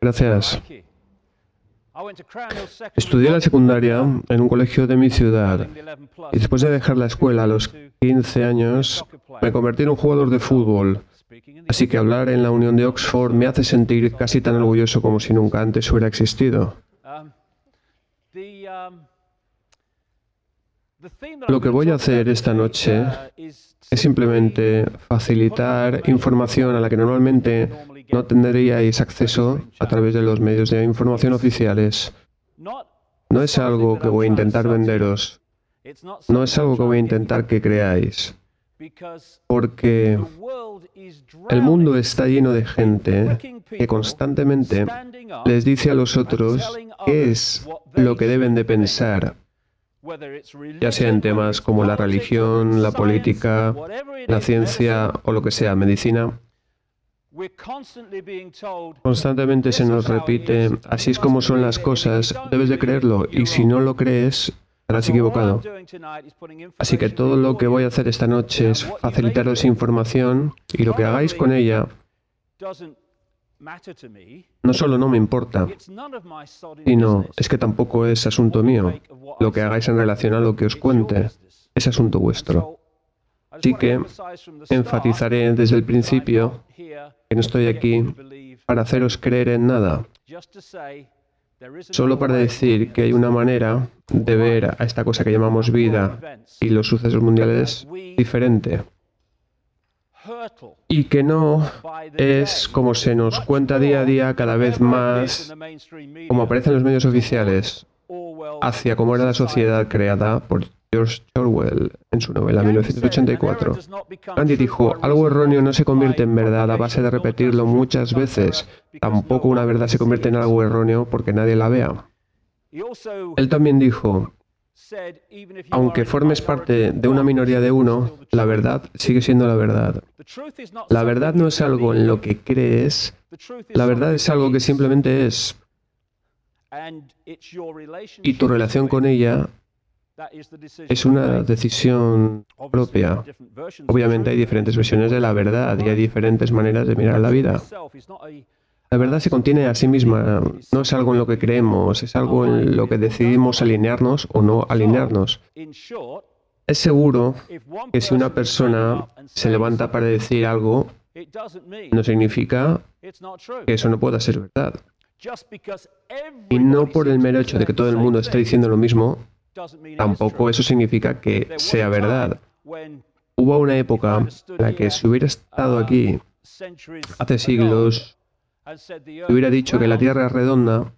Gracias. Estudié la secundaria en un colegio de mi ciudad y después de dejar la escuela a los 15 años me convertí en un jugador de fútbol. Así que hablar en la Unión de Oxford me hace sentir casi tan orgulloso como si nunca antes hubiera existido. Lo que voy a hacer esta noche es simplemente facilitar información a la que normalmente no tendríais acceso a través de los medios de información oficiales. No es algo que voy a intentar venderos. No es algo que voy a intentar que creáis. Porque el mundo está lleno de gente que constantemente les dice a los otros qué es lo que deben de pensar, ya sea en temas como la religión, la política, la ciencia o lo que sea, medicina. Constantemente se nos repite, así es como son las cosas, debes de creerlo, y si no lo crees, estarás equivocado. Así que todo lo que voy a hacer esta noche es facilitaros información, y lo que hagáis con ella no solo no me importa, sino es que tampoco es asunto mío. Lo que hagáis en relación a lo que os cuente es asunto vuestro. Así que enfatizaré desde el principio que no estoy aquí para haceros creer en nada, solo para decir que hay una manera de ver a esta cosa que llamamos vida y los sucesos mundiales diferente. Y que no es como se nos cuenta día a día cada vez más, como aparece en los medios oficiales, hacia cómo era la sociedad creada por George Orwell en su novela 1984. Gandhi dijo, algo erróneo no se convierte en verdad a base de repetirlo muchas veces. Tampoco una verdad se convierte en algo erróneo porque nadie la vea. Él también dijo, aunque formes parte de una minoría de uno, la verdad sigue siendo la verdad. La verdad no es algo en lo que crees, la verdad es algo que simplemente es. Y tu relación con ella es una decisión propia. Obviamente hay diferentes versiones de la verdad y hay diferentes maneras de mirar la vida. La verdad se contiene a sí misma, no es algo en lo que creemos, es algo en lo que decidimos alinearnos o no alinearnos. Es seguro que si una persona se levanta para decir algo, no significa que eso no pueda ser verdad. Y no por el mero hecho de que todo el mundo esté diciendo lo mismo, tampoco eso significa que sea verdad. Hubo una época en la que si hubiera estado aquí hace siglos, si hubiera dicho que la Tierra es redonda,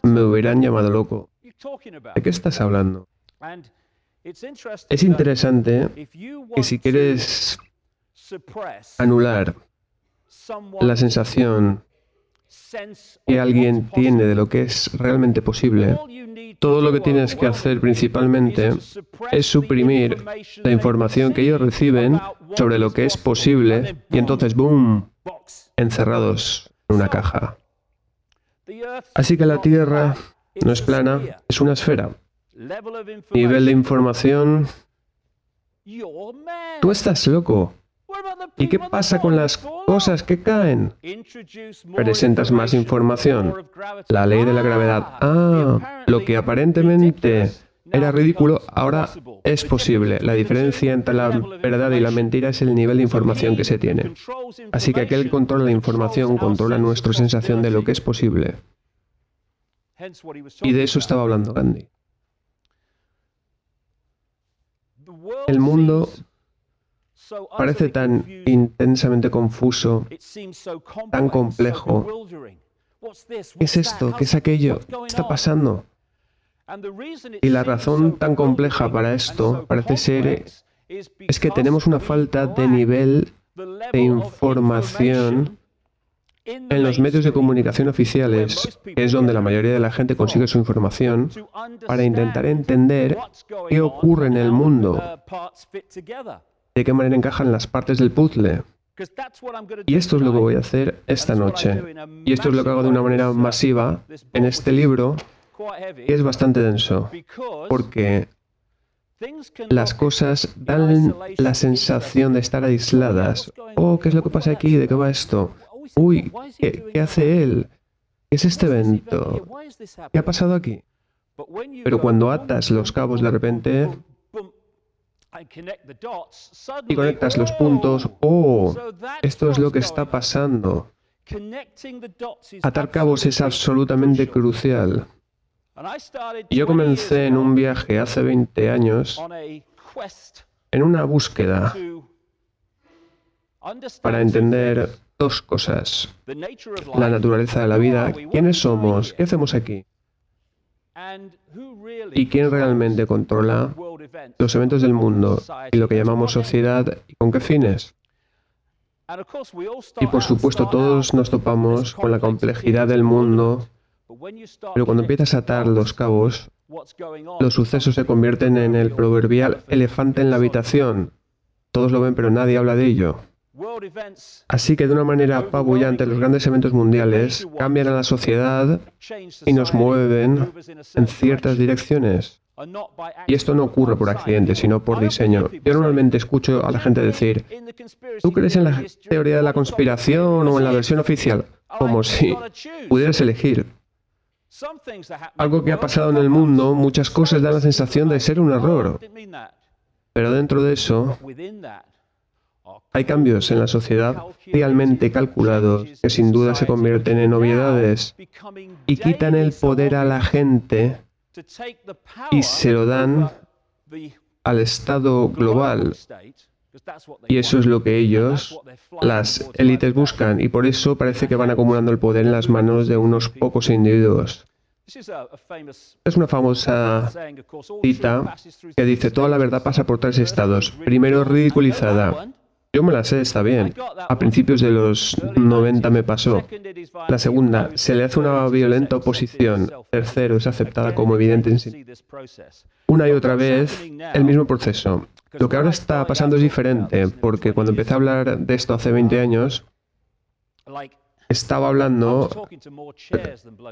me hubieran llamado loco. ¿De qué estás hablando? Es interesante que si quieres anular la sensación que alguien tiene de lo que es realmente posible, todo lo que tienes que hacer principalmente es suprimir la información que ellos reciben sobre lo que es posible y entonces, ¡boom!, encerrados en una caja. Así que la Tierra no es plana, es una esfera. Nivel de información. Tú estás loco. ¿Y qué pasa con las cosas que caen? Presentas más información. La ley de la gravedad. Ah, lo que aparentemente era ridículo, ahora es posible. La diferencia entre la verdad y la mentira es el nivel de información que se tiene. Así que aquel que controla la información controla nuestra sensación de lo que es posible. Y de eso estaba hablando Gandhi. El mundo parece tan intensamente confuso, tan complejo. ¿Qué es esto? ¿Qué es aquello? ¿Qué está pasando? Y la razón tan compleja para esto parece ser es que tenemos una falta de nivel de información en los medios de comunicación oficiales, que es donde la mayoría de la gente consigue su información, para intentar entender qué ocurre en el mundo, de qué manera encajan las partes del puzzle. Y esto es lo que voy a hacer esta noche. Y esto es lo que hago de una manera masiva en este libro, que es bastante denso, porque las cosas dan la sensación de estar aisladas. Oh, ¿qué es lo que pasa aquí? ¿De qué va esto? Uy, ¿qué hace él? ¿Qué es este evento? ¿Qué ha pasado aquí? Pero cuando atas los cabos de repente y conectas los puntos, ¡oh! Esto es lo que está pasando. Atar cabos es absolutamente crucial. Y yo comencé en un viaje hace 20 años en una búsqueda para entender dos cosas: la naturaleza de la vida, quiénes somos, qué hacemos aquí, y quién realmente controla los eventos del mundo y lo que llamamos sociedad y con qué fines. Y por supuesto todos nos topamos con la complejidad del mundo, pero cuando empiezas a atar los cabos, los sucesos se convierten en el proverbial elefante en la habitación. Todos lo ven, pero nadie habla de ello. Así que de una manera apabullante, los grandes eventos mundiales cambian a la sociedad y nos mueven en ciertas direcciones. Y esto no ocurre por accidente, sino por diseño. Yo normalmente escucho a la gente decir: ¿tú crees en la teoría de la conspiración o en la versión oficial? Como si pudieras elegir. Algo que ha pasado en el mundo, muchas cosas dan la sensación de ser un error. Pero dentro de eso, hay cambios en la sociedad realmente calculados que sin duda se convierten en obviedades y quitan el poder a la gente y se lo dan al Estado global. Y eso es lo que ellos, las élites, buscan, y por eso parece que van acumulando el poder en las manos de unos pocos individuos. Es una famosa cita que dice: toda la verdad pasa por tres estados. Primero, ridiculizada. Yo me la sé, está bien. A principios de los 90 me pasó. La segunda, se le hace una violenta oposición. Tercero, es aceptada como evidente en sí. Una y otra vez, el mismo proceso. Lo que ahora está pasando es diferente, porque cuando empecé a hablar de esto hace 20 años, estaba hablando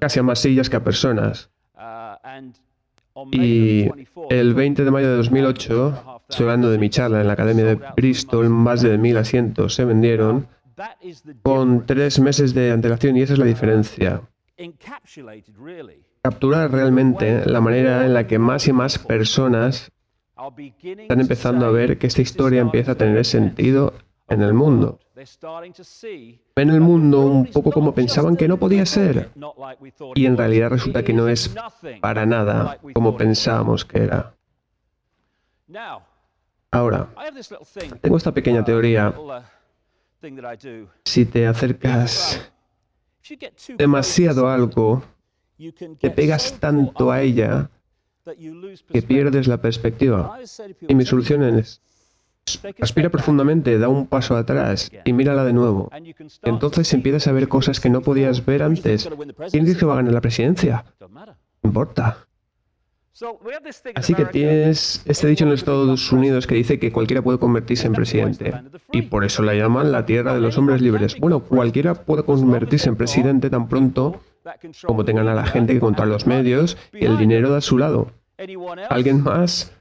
casi a más sillas que a personas. Y el 20 de mayo de 2008, estoy hablando de mi charla en la Academia de Bristol, más de 1000 asientos se vendieron con 3 meses de antelación, y esa es la diferencia. Capturar realmente la manera en la que más y más personas están empezando a ver que esta historia empieza a tener sentido en el mundo. Ven el mundo un poco como pensaban que no podía ser, y en realidad resulta que no es para nada como pensábamos que era. Ahora, tengo esta pequeña teoría. Si te acercas demasiado a algo, te pegas tanto a ella que pierdes la perspectiva. Y mi solución es: respira profundamente, da un paso atrás y mírala de nuevo. Entonces empiezas a ver cosas que no podías ver antes. ¿Quién dice que va a ganar la presidencia? No importa. Así que tienes este dicho en los Estados Unidos que dice que cualquiera puede convertirse en presidente. Y por eso la llaman la tierra de los hombres libres. Bueno, cualquiera puede convertirse en presidente tan pronto como tengan a la gente que controla los medios y el dinero de su lado. ¿Alguien más?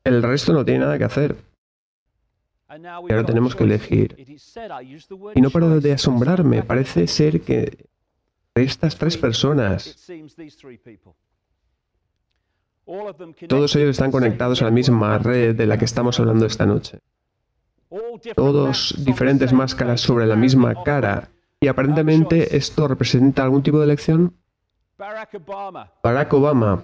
El resto no tiene nada que hacer. Y ahora tenemos que elegir. Y no paro de asombrarme. Parece ser que estas 3 personas, todos ellos están conectados a la misma red de la que estamos hablando esta noche. Todos diferentes máscaras sobre la misma cara. Y aparentemente esto representa algún tipo de elección. Barack Obama.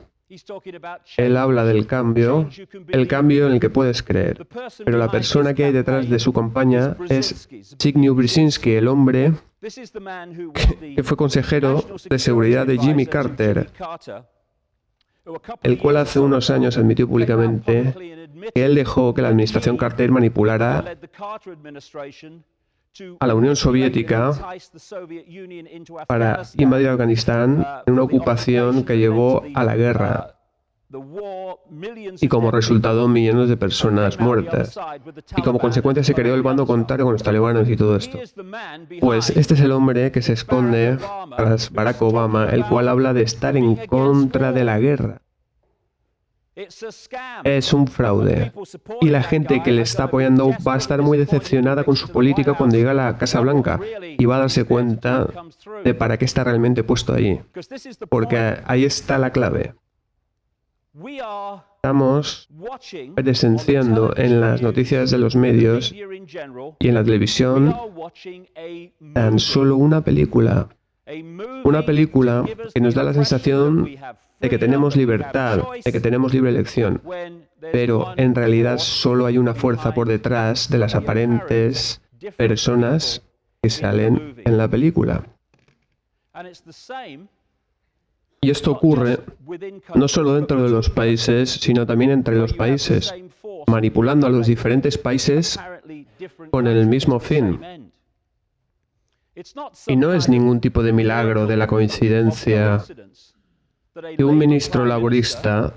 Él habla del cambio, el cambio en el que puedes creer. Pero la persona que hay detrás de su campaña es Zbigniew Brzezinski, el hombre que fue consejero de seguridad de Jimmy Carter, el cual hace unos años admitió públicamente que él dejó que la administración Carter manipulara a la Unión Soviética para invadir Afganistán en una ocupación que llevó a la guerra y como resultado millones de personas muertas. Y como consecuencia se creó el bando contrario con los talibanes y todo esto. Pues este es el hombre que se esconde tras Barack Obama, el cual habla de estar en contra de la guerra. Es un fraude. Y la gente que le está apoyando va a estar muy decepcionada con su política cuando llegue a la Casa Blanca y va a darse cuenta de para qué está realmente puesto allí. Porque ahí está la clave. Estamos presenciando en las noticias de los medios y en la televisión tan solo una película que nos da la sensación de que tenemos libertad, de que tenemos libre elección, pero en realidad solo hay una fuerza por detrás de las aparentes personas que salen en la película. Y esto ocurre no solo dentro de los países, sino también entre los países, manipulando a los diferentes países con el mismo fin. Y no es ningún tipo de milagro de la coincidencia que un ministro laborista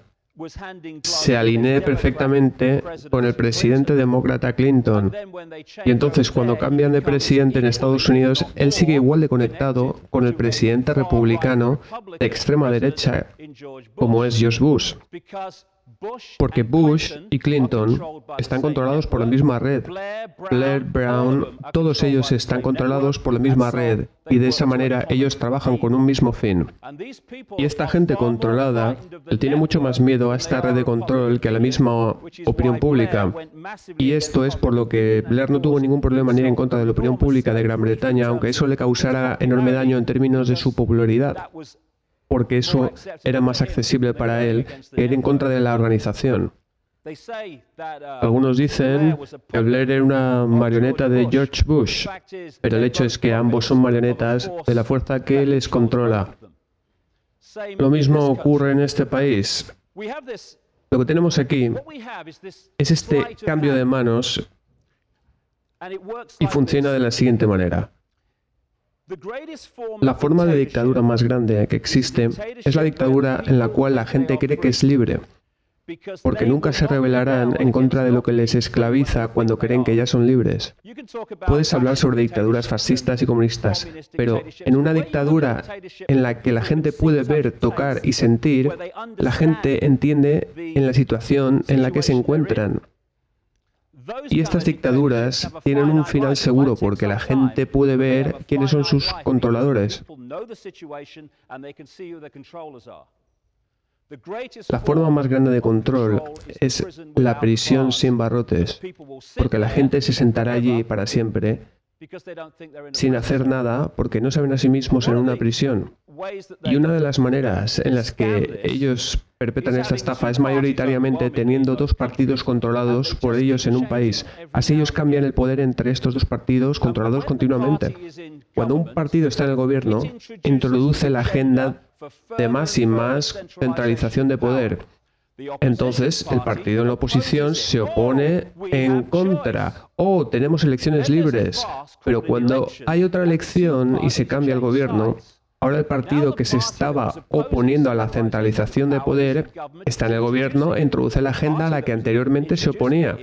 se alinee perfectamente con el presidente demócrata Clinton. Y entonces, cuando cambian de presidente en Estados Unidos, él sigue igual de conectado con el presidente republicano de extrema derecha, como es George Bush. Porque Bush y Clinton están controlados por la misma red. Blair, Brown, todos ellos están controlados por la misma red y de esa manera ellos trabajan con un mismo fin. Y esta gente controlada tiene mucho más miedo a esta red de control que a la misma opinión pública. Y esto es por lo que Blair no tuvo ningún problema en ir en contra de la opinión pública de Gran Bretaña, aunque eso le causara enorme daño en términos de su popularidad, porque eso era más accesible para él que ir en contra de la organización. Algunos dicen que Blair era una marioneta de George Bush, pero el hecho es que ambos son marionetas de la fuerza que les controla. Lo mismo ocurre en este país. Lo que tenemos aquí es este cambio de manos y funciona de la siguiente manera. La forma de dictadura más grande que existe es la dictadura en la cual la gente cree que es libre, porque nunca se rebelarán en contra de lo que les esclaviza cuando creen que ya son libres. Puedes hablar sobre dictaduras fascistas y comunistas, pero en una dictadura en la que la gente puede ver, tocar y sentir, la gente entiende en la situación en la que se encuentran. Y estas dictaduras tienen un final seguro porque la gente puede ver quiénes son sus controladores. La forma más grande de control es la prisión sin barrotes, porque la gente se sentará allí para siempre sin hacer nada porque no saben a sí mismos en una prisión. Y una de las maneras en las que ellos perpetran esta estafa es mayoritariamente teniendo dos partidos controlados por ellos en un país. Así ellos cambian el poder entre estos dos partidos controlados continuamente. Cuando un partido está en el gobierno, introduce la agenda de más y más centralización de poder. Entonces, el partido en la oposición se opone en contra. Oh, tenemos elecciones libres. Pero cuando hay otra elección y se cambia el gobierno, ahora el partido que se estaba oponiendo a la centralización de poder está en el gobierno e introduce la agenda a la que anteriormente se oponía.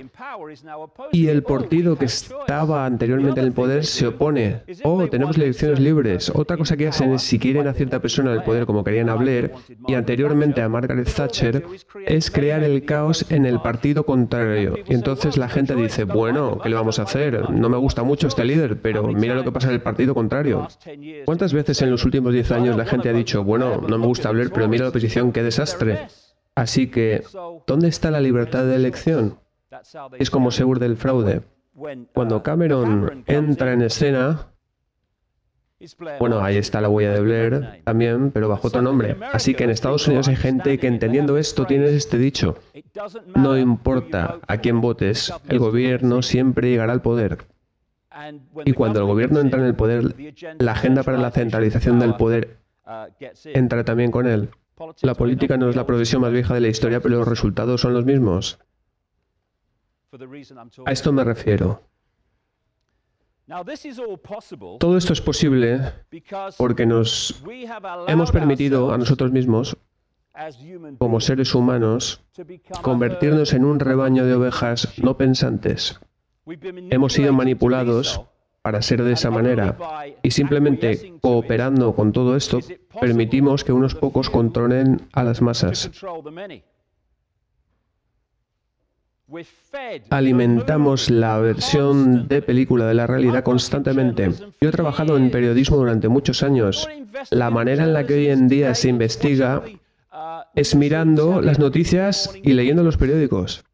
Y el partido que estaba anteriormente en el poder se opone. Oh, tenemos elecciones libres. Otra cosa que hacen es, si quieren a cierta persona en el poder, como querían a Blair, y anteriormente a Margaret Thatcher, es crear el caos en el partido contrario. Y entonces la gente dice, bueno, ¿qué le vamos a hacer? No me gusta mucho este líder, pero mira lo que pasa en el partido contrario. ¿Cuántas veces en los últimos 10 años la gente ha dicho, bueno, no me gusta Blair, pero mira la oposición, qué desastre? Así que, ¿dónde está la libertad de elección? Es como se urde el fraude. Cuando Cameron entra en escena, bueno, ahí está la huella de Blair también, pero bajo otro nombre. Así que en Estados Unidos hay gente que entendiendo esto tiene este dicho. No importa a quién votes, el gobierno siempre llegará al poder. Y cuando el gobierno entra en el poder, la agenda para la centralización del poder entra también con él. La política no es la profesión más vieja de la historia, pero los resultados son los mismos. A esto me refiero. Todo esto es posible porque nos hemos permitido a nosotros mismos, como seres humanos, convertirnos en un rebaño de ovejas no pensantes. Hemos sido manipulados para ser de esa manera y simplemente cooperando con todo esto permitimos que unos pocos controlen a las masas. Alimentamos la versión de película de la realidad constantemente. Yo he trabajado en periodismo durante muchos años. La manera en la que hoy en día se investiga es mirando las noticias y leyendo los periódicos.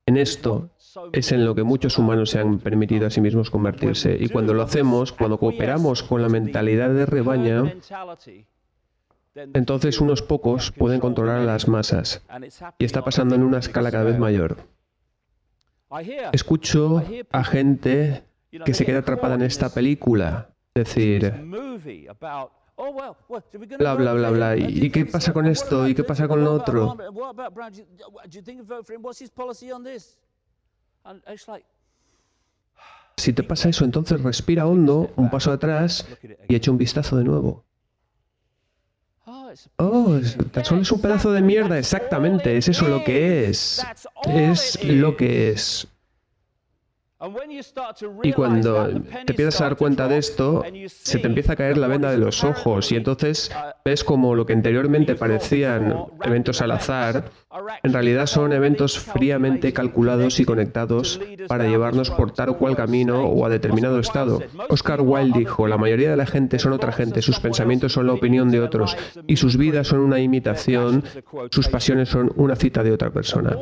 En esto es en lo que muchos humanos se han permitido a sí mismos convertirse. Y cuando lo hacemos, cuando cooperamos con la mentalidad de rebaño, entonces unos pocos pueden controlar a las masas. Y está pasando en una escala cada vez mayor. Escucho a gente que se queda atrapada en esta película. Decir, bla, bla, bla, bla. ¿Y qué pasa con esto? ¿Y qué pasa con lo otro? Si te pasa eso, entonces respira hondo, un paso atrás y echa un vistazo de nuevo. Oh, tan solo es un pedazo de mierda, exactamente, es eso lo que es. Es lo que es. Y cuando te empiezas a dar cuenta de esto, se te empieza a caer la venda de los ojos y entonces ves como lo que anteriormente parecían eventos al azar, en realidad son eventos fríamente calculados y conectados para llevarnos por tal o cual camino o a determinado estado. Oscar Wilde dijo, la mayoría de la gente son otra gente, sus pensamientos son la opinión de otros y sus vidas son una imitación, sus pasiones son una cita de otra persona.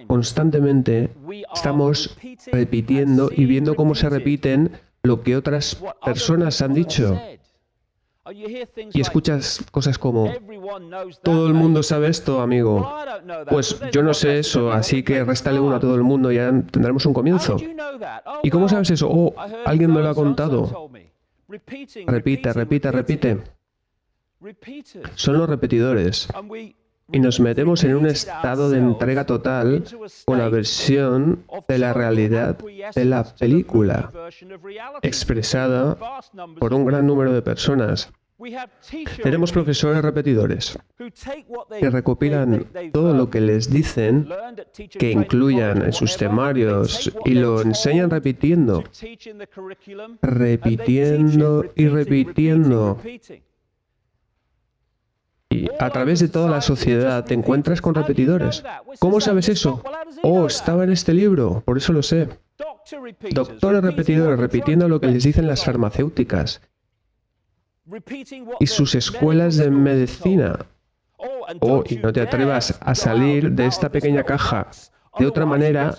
Constantemente estamos repitiendo y viendo cómo se repiten lo que otras personas han dicho. Y escuchas cosas como, todo el mundo sabe esto, amigo. Pues yo no sé eso, así que réstale uno a todo el mundo y ya tendremos un comienzo. ¿Y cómo sabes eso? Oh, alguien me lo ha contado. Repite, repite, repite. Son los repetidores. Y nos metemos en un estado de entrega total con la versión de la realidad de la película, expresada por un gran número de personas. Tenemos profesores repetidores que recopilan todo lo que les dicen, que incluyan en sus temarios y lo enseñan repitiendo, repitiendo y repitiendo. Y a través de toda la sociedad te encuentras con repetidores. ¿Cómo sabes eso? Oh, estaba en este libro, por eso lo sé. Doctores repetidores repitiendo lo que les dicen las farmacéuticas y sus escuelas de medicina. Oh, y no te atrevas a salir de esta pequeña caja. De otra manera,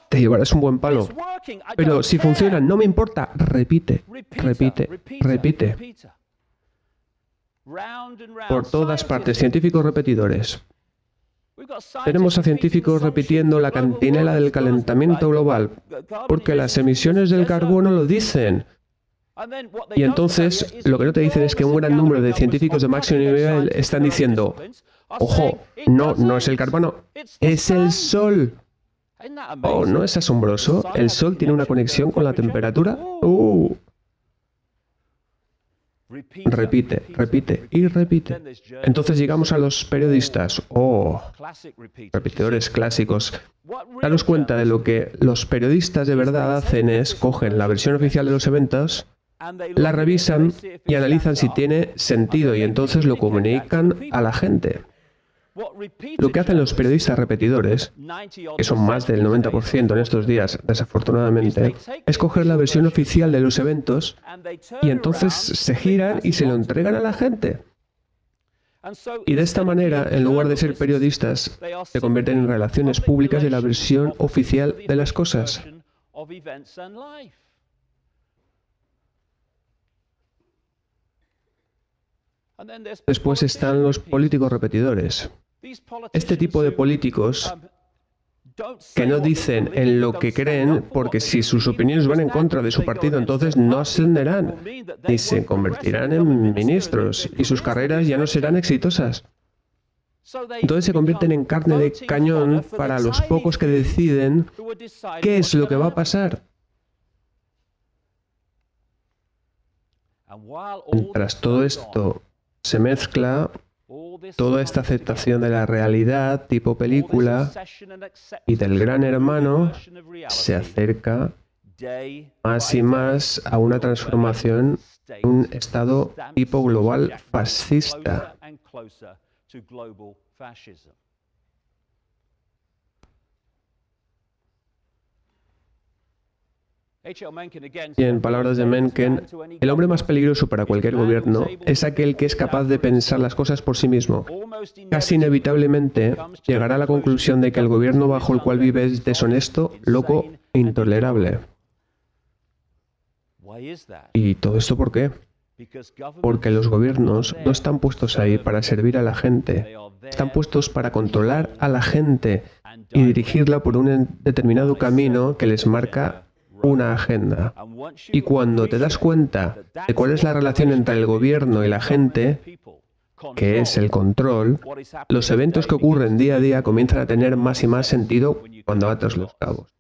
te llevarás un buen palo. Pero si funciona, no me importa. Repite, repite, repite. Por todas partes, científicos repetidores. Tenemos a científicos repitiendo la cantinela del calentamiento global, porque las emisiones del carbono lo dicen. Y entonces, lo que no te dicen es que un gran número de científicos de máximo nivel están diciendo, ojo, no es el carbono, es el sol. Oh, ¿no es asombroso? ¿El sol tiene una conexión con la temperatura? Repite, repite y repite. Entonces llegamos a los periodistas. Oh, repetidores clásicos. Daros cuenta de lo que los periodistas de verdad hacen es cogen la versión oficial de los eventos, la revisan y analizan si tiene sentido y entonces lo comunican a la gente. Lo que hacen los periodistas repetidores, que son más del 90% en estos días, desafortunadamente, es coger la versión oficial de los eventos y entonces se giran y se lo entregan a la gente. Y de esta manera, en lugar de ser periodistas, se convierten en relaciones públicas de la versión oficial de las cosas. Después están los políticos repetidores. Este tipo de políticos que no dicen en lo que creen, porque si sus opiniones van en contra de su partido, entonces no ascenderán ni se convertirán en ministros y sus carreras ya no serán exitosas. Entonces se convierten en carne de cañón para los pocos que deciden qué es lo que va a pasar. Mientras todo esto se mezcla, toda esta aceptación de la realidad tipo película y del gran hermano se acerca más y más a una transformación en un estado tipo global fascista. Y en palabras de Mencken, el hombre más peligroso para cualquier gobierno es aquel que es capaz de pensar las cosas por sí mismo. Casi inevitablemente llegará a la conclusión de que el gobierno bajo el cual vive es deshonesto, loco e intolerable. ¿Y todo esto por qué? Porque los gobiernos no están puestos ahí para servir a la gente, están puestos para controlar a la gente y dirigirla por un determinado camino que les marca una agenda. Y cuando te das cuenta de cuál es la relación entre el gobierno y la gente, que es el control, los eventos que ocurren día a día comienzan a tener más y más sentido cuando atas los cabos.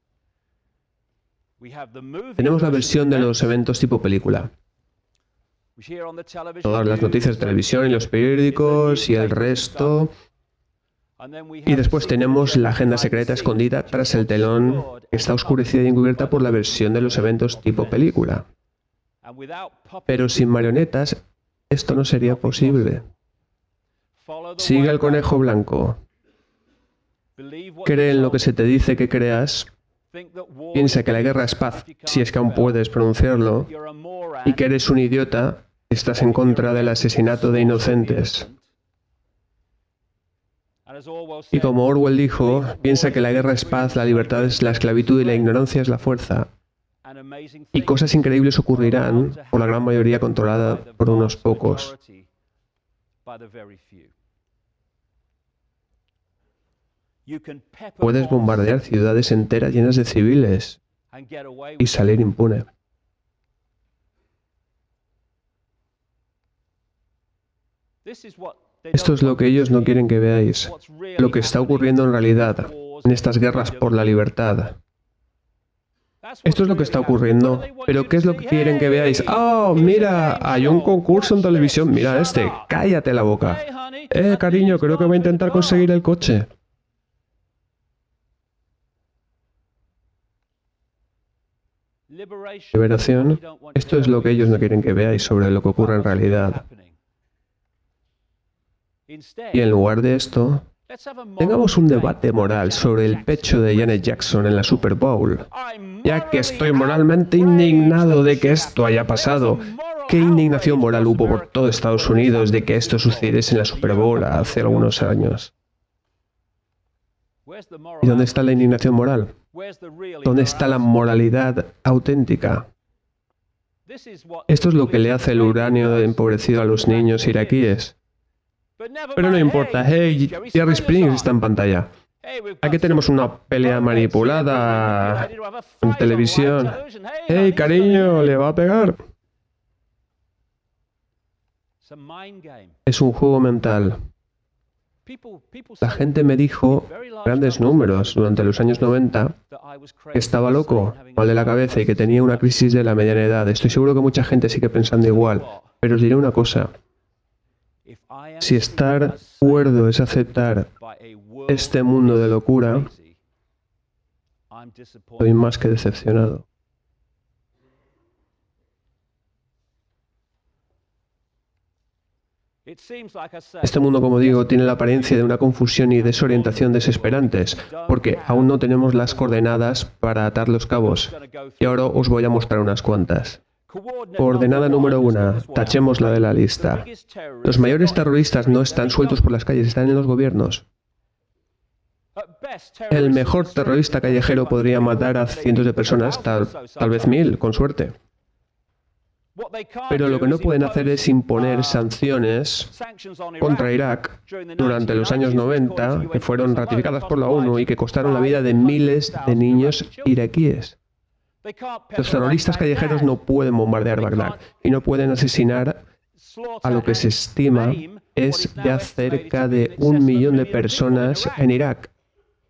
Tenemos la versión de los eventos tipo película. Todas las noticias de televisión y los periódicos y el resto. Y después tenemos la agenda secreta escondida tras el telón, que está oscurecida y encubierta por la versión de los eventos tipo película. Pero sin marionetas, esto no sería posible. Sigue al conejo blanco. Cree en lo que se te dice que creas. Piensa que la guerra es paz, si es que aún puedes pronunciarlo, y que eres un idiota, estás en contra del asesinato de inocentes. Y como Orwell dijo, piensa que la guerra es paz, la libertad es la esclavitud y la ignorancia es la fuerza. Y cosas increíbles ocurrirán, por la gran mayoría controlada por unos pocos. Puedes bombardear ciudades enteras llenas de civiles y salir impune. Esto es lo que ellos no quieren que veáis, lo que está ocurriendo en realidad, en estas guerras por la libertad. Esto es lo que está ocurriendo, pero ¿qué es lo que quieren que veáis? ¡Oh, mira! Hay un concurso en televisión, mira este, cállate la boca. Cariño, creo que voy a intentar conseguir el coche. Liberación, esto es lo que ellos no quieren que veáis sobre lo que ocurre en realidad. Y en lugar de esto, tengamos un debate moral sobre el pecho de Janet Jackson en la Super Bowl. Ya que estoy moralmente indignado de que esto haya pasado. ¿Qué indignación moral hubo por todo Estados Unidos de que esto sucediese en la Super Bowl hace algunos años? ¿Y dónde está la indignación moral? ¿Dónde está la moralidad auténtica? Esto es lo que le hace el uranio empobrecido a los niños iraquíes. Pero no importa, hey, Jerry Springer está en pantalla. Aquí tenemos una pelea manipulada en televisión. Hey, cariño, le va a pegar. Es un juego mental. La gente me dijo, grandes números, durante los años 90, que estaba loco, mal de la cabeza y que tenía una crisis de la mediana edad. Estoy seguro que mucha gente sigue pensando igual, pero os diré una cosa. Si estar cuerdo es aceptar este mundo de locura, estoy más que decepcionado. Este mundo, como digo, tiene la apariencia de una confusión y desorientación desesperantes, porque aún no tenemos las coordenadas para atar los cabos. Y ahora os voy a mostrar unas cuantas. Coordenada número 1, tachémosla de la lista. Los mayores terroristas no están sueltos por las calles, están en los gobiernos. El mejor terrorista callejero podría matar a cientos de personas, tal vez 1000, con suerte. Pero lo que no pueden hacer es imponer sanciones contra Irak durante los años 90, que fueron ratificadas por la ONU y que costaron la vida de miles de niños iraquíes. Los terroristas callejeros no pueden bombardear Bagdad y no pueden asesinar a lo que se estima es ya cerca de 1 millón de personas en Irak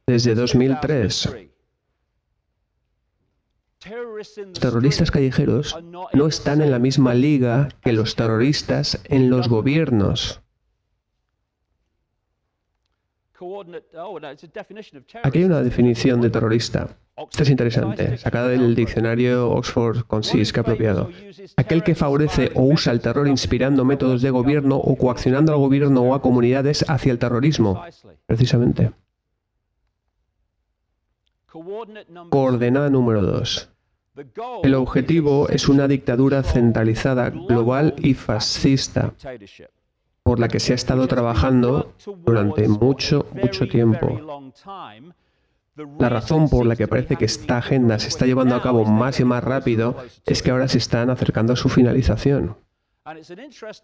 desde 2003. Los terroristas callejeros no están en la misma liga que los terroristas en los gobiernos. Aquí hay una definición de terrorista. Esta es interesante, sacada del diccionario Oxford Concise que ha apropiado. Aquel que favorece o usa el terror inspirando métodos de gobierno o coaccionando al gobierno o a comunidades hacia el terrorismo. Precisamente. Coordenada número 2. El objetivo es una dictadura centralizada, global y fascista, por la que se ha estado trabajando durante mucho tiempo. La razón por la que parece que esta agenda se está llevando a cabo más y más rápido es que ahora se están acercando a su finalización.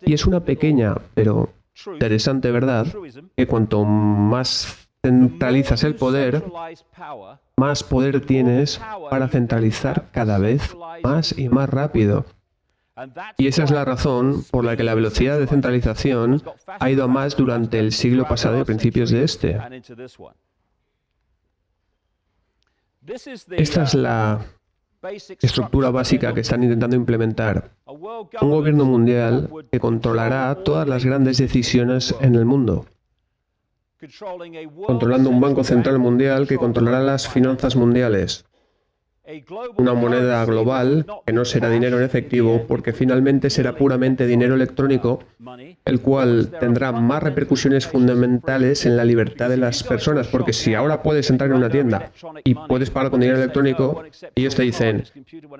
Y es una pequeña, pero interesante verdad, que cuanto más centralizas el poder, más poder tienes para centralizar cada vez más y más rápido. Y esa es la razón por la que la velocidad de centralización ha ido a más durante el siglo pasado y principios de este. Esta es la estructura básica que están intentando implementar. Un gobierno mundial que controlará todas las grandes decisiones en el mundo. Controlando un banco central mundial que controlará las finanzas mundiales. Una moneda global que no será dinero en efectivo porque finalmente será puramente dinero electrónico, el cual tendrá más repercusiones fundamentales en la libertad de las personas, porque si ahora puedes entrar en una tienda y puedes pagar con dinero electrónico, ellos te dicen,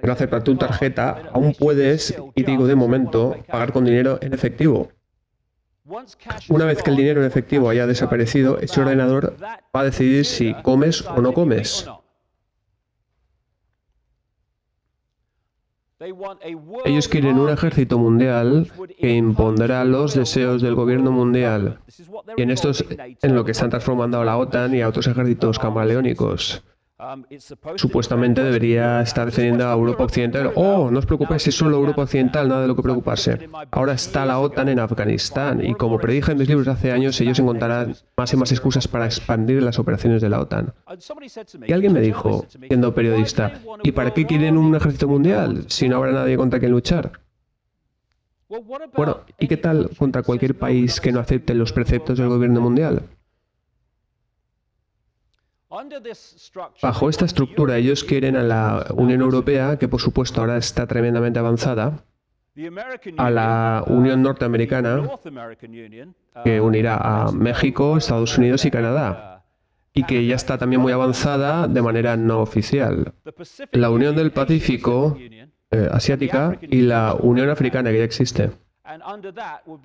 no aceptar tu tarjeta, aún puedes, y digo de momento, pagar con dinero en efectivo. Una vez que el dinero en efectivo haya desaparecido, ese ordenador va a decidir si comes o no comes. Ellos quieren un ejército mundial que impondrá los deseos del gobierno mundial. Y en esto es en lo que están transformando a la OTAN y a otros ejércitos camaleónicos. Supuestamente debería estar defendiendo a Europa Occidental. Oh, no os preocupéis, es solo Europa Occidental, nada de lo que preocuparse. Ahora está la OTAN en Afganistán y como predije en mis libros hace años, ellos encontrarán más y más excusas para expandir las operaciones de la OTAN. Y alguien me dijo, siendo periodista, ¿y para qué quieren un ejército mundial si no habrá nadie contra quien luchar? Bueno, ¿y qué tal contra cualquier país que no acepte los preceptos del gobierno mundial? Bajo esta estructura, ellos quieren a la Unión Europea, que por supuesto ahora está tremendamente avanzada, a la Unión Norteamericana, que unirá a México, Estados Unidos y Canadá, y que ya está también muy avanzada de manera no oficial. La Unión del Pacífico Asiática y la Unión Africana, que ya existe.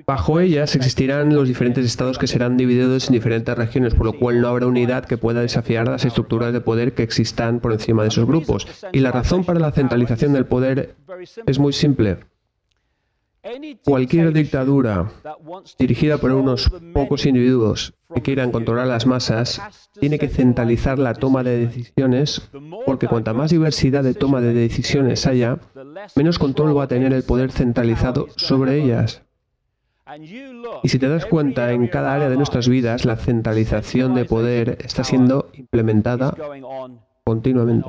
Bajo ellas existirán los diferentes estados que serán divididos en diferentes regiones, por lo cual no habrá unidad que pueda desafiar las estructuras de poder que existan por encima de esos grupos. Y la razón para la centralización del poder es muy simple. Cualquier dictadura dirigida por unos pocos individuos que quieran controlar las masas tiene que centralizar la toma de decisiones, porque cuanta más diversidad de toma de decisiones haya, menos control va a tener el poder centralizado sobre ellas. Y si te das cuenta, en cada área de nuestras vidas, la centralización de poder está siendo implementada continuamente.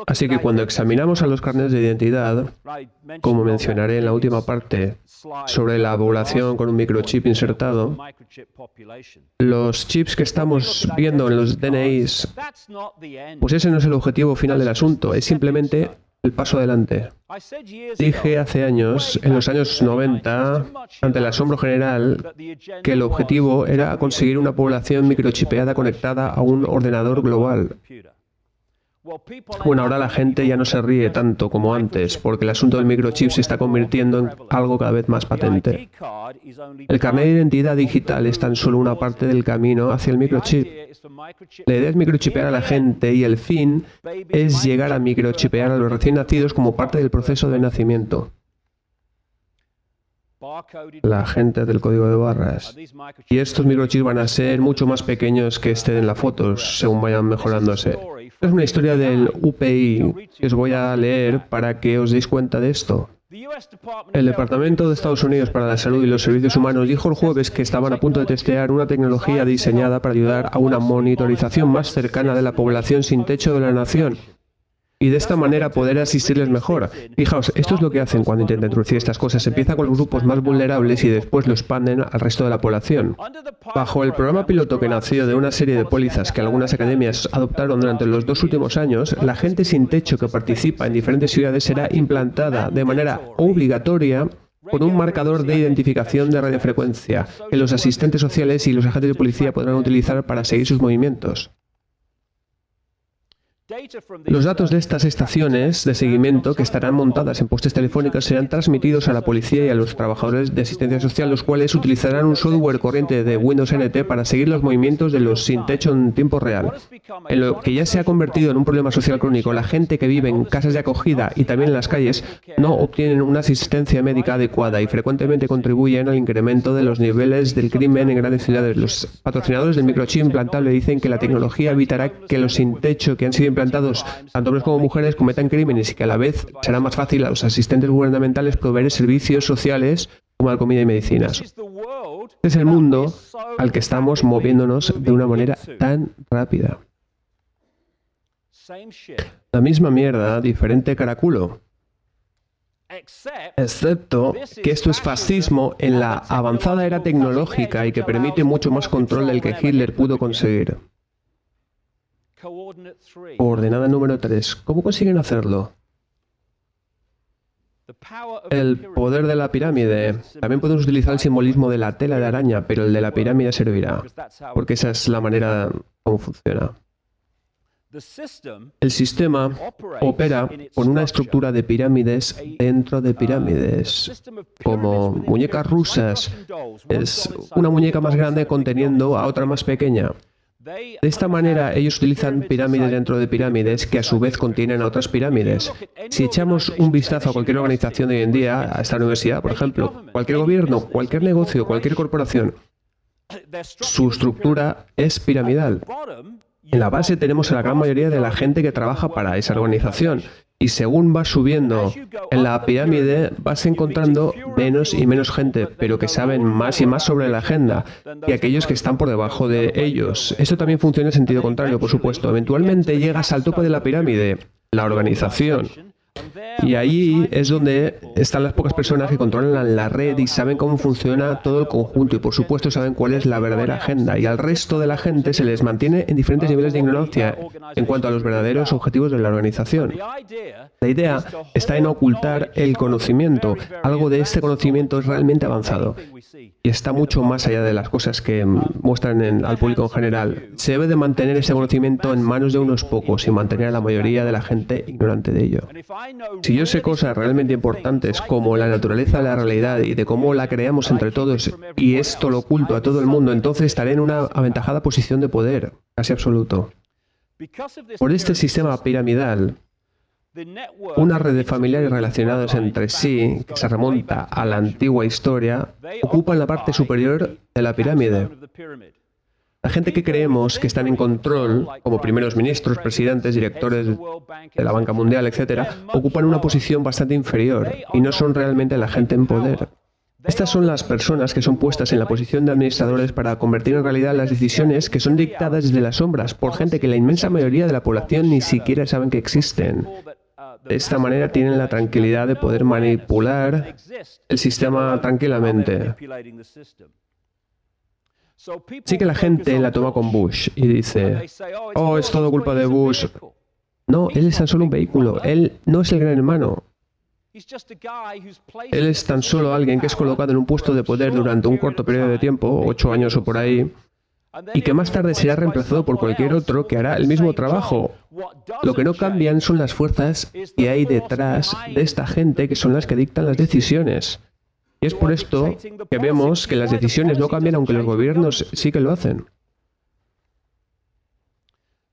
Así que cuando examinamos a los carnets de identidad, como mencionaré en la última parte sobre la población con un microchip insertado, los chips que estamos viendo en los DNIs, pues ese no es el objetivo final del asunto, es simplemente el paso adelante. Dije hace años, en los años 90, ante el asombro general, que el objetivo era conseguir una población microchipeada conectada a un ordenador global. Bueno, ahora la gente ya no se ríe tanto como antes, porque el asunto del microchip se está convirtiendo en algo cada vez más patente. El carnet de identidad digital es tan solo una parte del camino hacia el microchip. La idea es microchipear a la gente y el fin es llegar a microchipear a los recién nacidos como parte del proceso de nacimiento. La gente del código de barras. Y estos microchips van a ser mucho más pequeños que este en la foto, según vayan mejorándose. Es una historia del UPI que os voy a leer para que os deis cuenta de esto. El Departamento de Estados Unidos para la Salud y los Servicios Humanos dijo el jueves que estaban a punto de testear una tecnología diseñada para ayudar a una monitorización más cercana de la población sin techo de la nación. y de esta manera poder asistirles mejor. Fijaos, esto es lo que hacen cuando intentan introducir estas cosas. Empieza con los grupos más vulnerables y después lo expanden al resto de la población. Bajo el programa piloto que nació de una serie de pólizas que algunas academias adoptaron durante los 2 últimos años, la gente sin techo que participa en diferentes ciudades será implantada de manera obligatoria con un marcador de identificación de radiofrecuencia que los asistentes sociales y los agentes de policía podrán utilizar para seguir sus movimientos. Los datos de estas estaciones de seguimiento, que estarán montadas en postes telefónicos, serán transmitidos a la policía y a los trabajadores de asistencia social, los cuales utilizarán un software corriente de Windows NT para seguir los movimientos de los sin techo en tiempo real. En lo que ya se ha convertido en un problema social crónico, la gente que vive en casas de acogida y también en las calles no obtienen una asistencia médica adecuada y frecuentemente contribuyen al incremento de los niveles del crimen en grandes ciudades. Los patrocinadores del microchip implantable dicen que la tecnología evitará que los sin techo que han sido implantados, tanto hombres como mujeres, cometan crímenes y que a la vez será más fácil a los asistentes gubernamentales proveer servicios sociales como la comida y medicinas. Este es el mundo al que estamos moviéndonos de una manera tan rápida. La misma mierda, diferente caraculo. Excepto que esto es fascismo en la avanzada era tecnológica y que permite mucho más control del que Hitler pudo conseguir. Coordenada número 3. ¿Cómo consiguen hacerlo? El poder de la pirámide. También podemos utilizar el simbolismo de la tela de araña, pero el de la pirámide servirá, porque esa es la manera como funciona. El sistema opera con una estructura de pirámides dentro de pirámides, como muñecas rusas. Es una muñeca más grande conteniendo a otra más pequeña. De esta manera, ellos utilizan pirámides dentro de pirámides que a su vez contienen a otras pirámides. Si echamos un vistazo a cualquier organización de hoy en día, a esta universidad, por ejemplo, cualquier gobierno, cualquier negocio, cualquier corporación, su estructura es piramidal. En la base tenemos a la gran mayoría de la gente que trabaja para esa organización. Y según vas subiendo en la pirámide, vas encontrando menos y menos gente, pero que saben más y más sobre la agenda, y aquellos que están por debajo de ellos. Esto también funciona en sentido contrario, por supuesto. Eventualmente llegas al tope de la pirámide, la organización. Y ahí es donde están las pocas personas que controlan la red y saben cómo funciona todo el conjunto y por supuesto saben cuál es la verdadera agenda. Y al resto de la gente se les mantiene en diferentes niveles de ignorancia en cuanto a los verdaderos objetivos de la organización. La idea está en ocultar el conocimiento. Algo de este conocimiento es realmente avanzado y está mucho más allá de las cosas que muestran al público en general. Se debe de mantener ese conocimiento en manos de unos pocos y mantener a la mayoría de la gente ignorante de ello. Si yo sé cosas realmente importantes como la naturaleza de la realidad y de cómo la creamos entre todos y esto lo oculto a todo el mundo, entonces estaré en una aventajada posición de poder, casi absoluto. Por este sistema piramidal, una red de familiares relacionados entre sí, que se remonta a la antigua historia, ocupan la parte superior de la pirámide. La gente que creemos que están en control, como primeros ministros, presidentes, directores de la Banca Mundial, etc., ocupan una posición bastante inferior y no son realmente la gente en poder. Estas son las personas que son puestas en la posición de administradores para convertir en realidad las decisiones que son dictadas desde las sombras por gente que la inmensa mayoría de la población ni siquiera saben que existen. De esta manera tienen la tranquilidad de poder manipular el sistema tranquilamente. Sí que la gente la toma con Bush y dice, oh, es todo culpa de Bush. No, él es tan solo un vehículo, él no es el gran hermano. Él es tan solo alguien que es colocado en un puesto de poder durante un corto periodo de tiempo, 8 años o por ahí, y que más tarde será reemplazado por cualquier otro que hará el mismo trabajo. Lo que no cambian son las fuerzas que hay detrás de esta gente que son las que dictan las decisiones. Y es por esto que vemos que las decisiones no cambian aunque los gobiernos sí que lo hacen.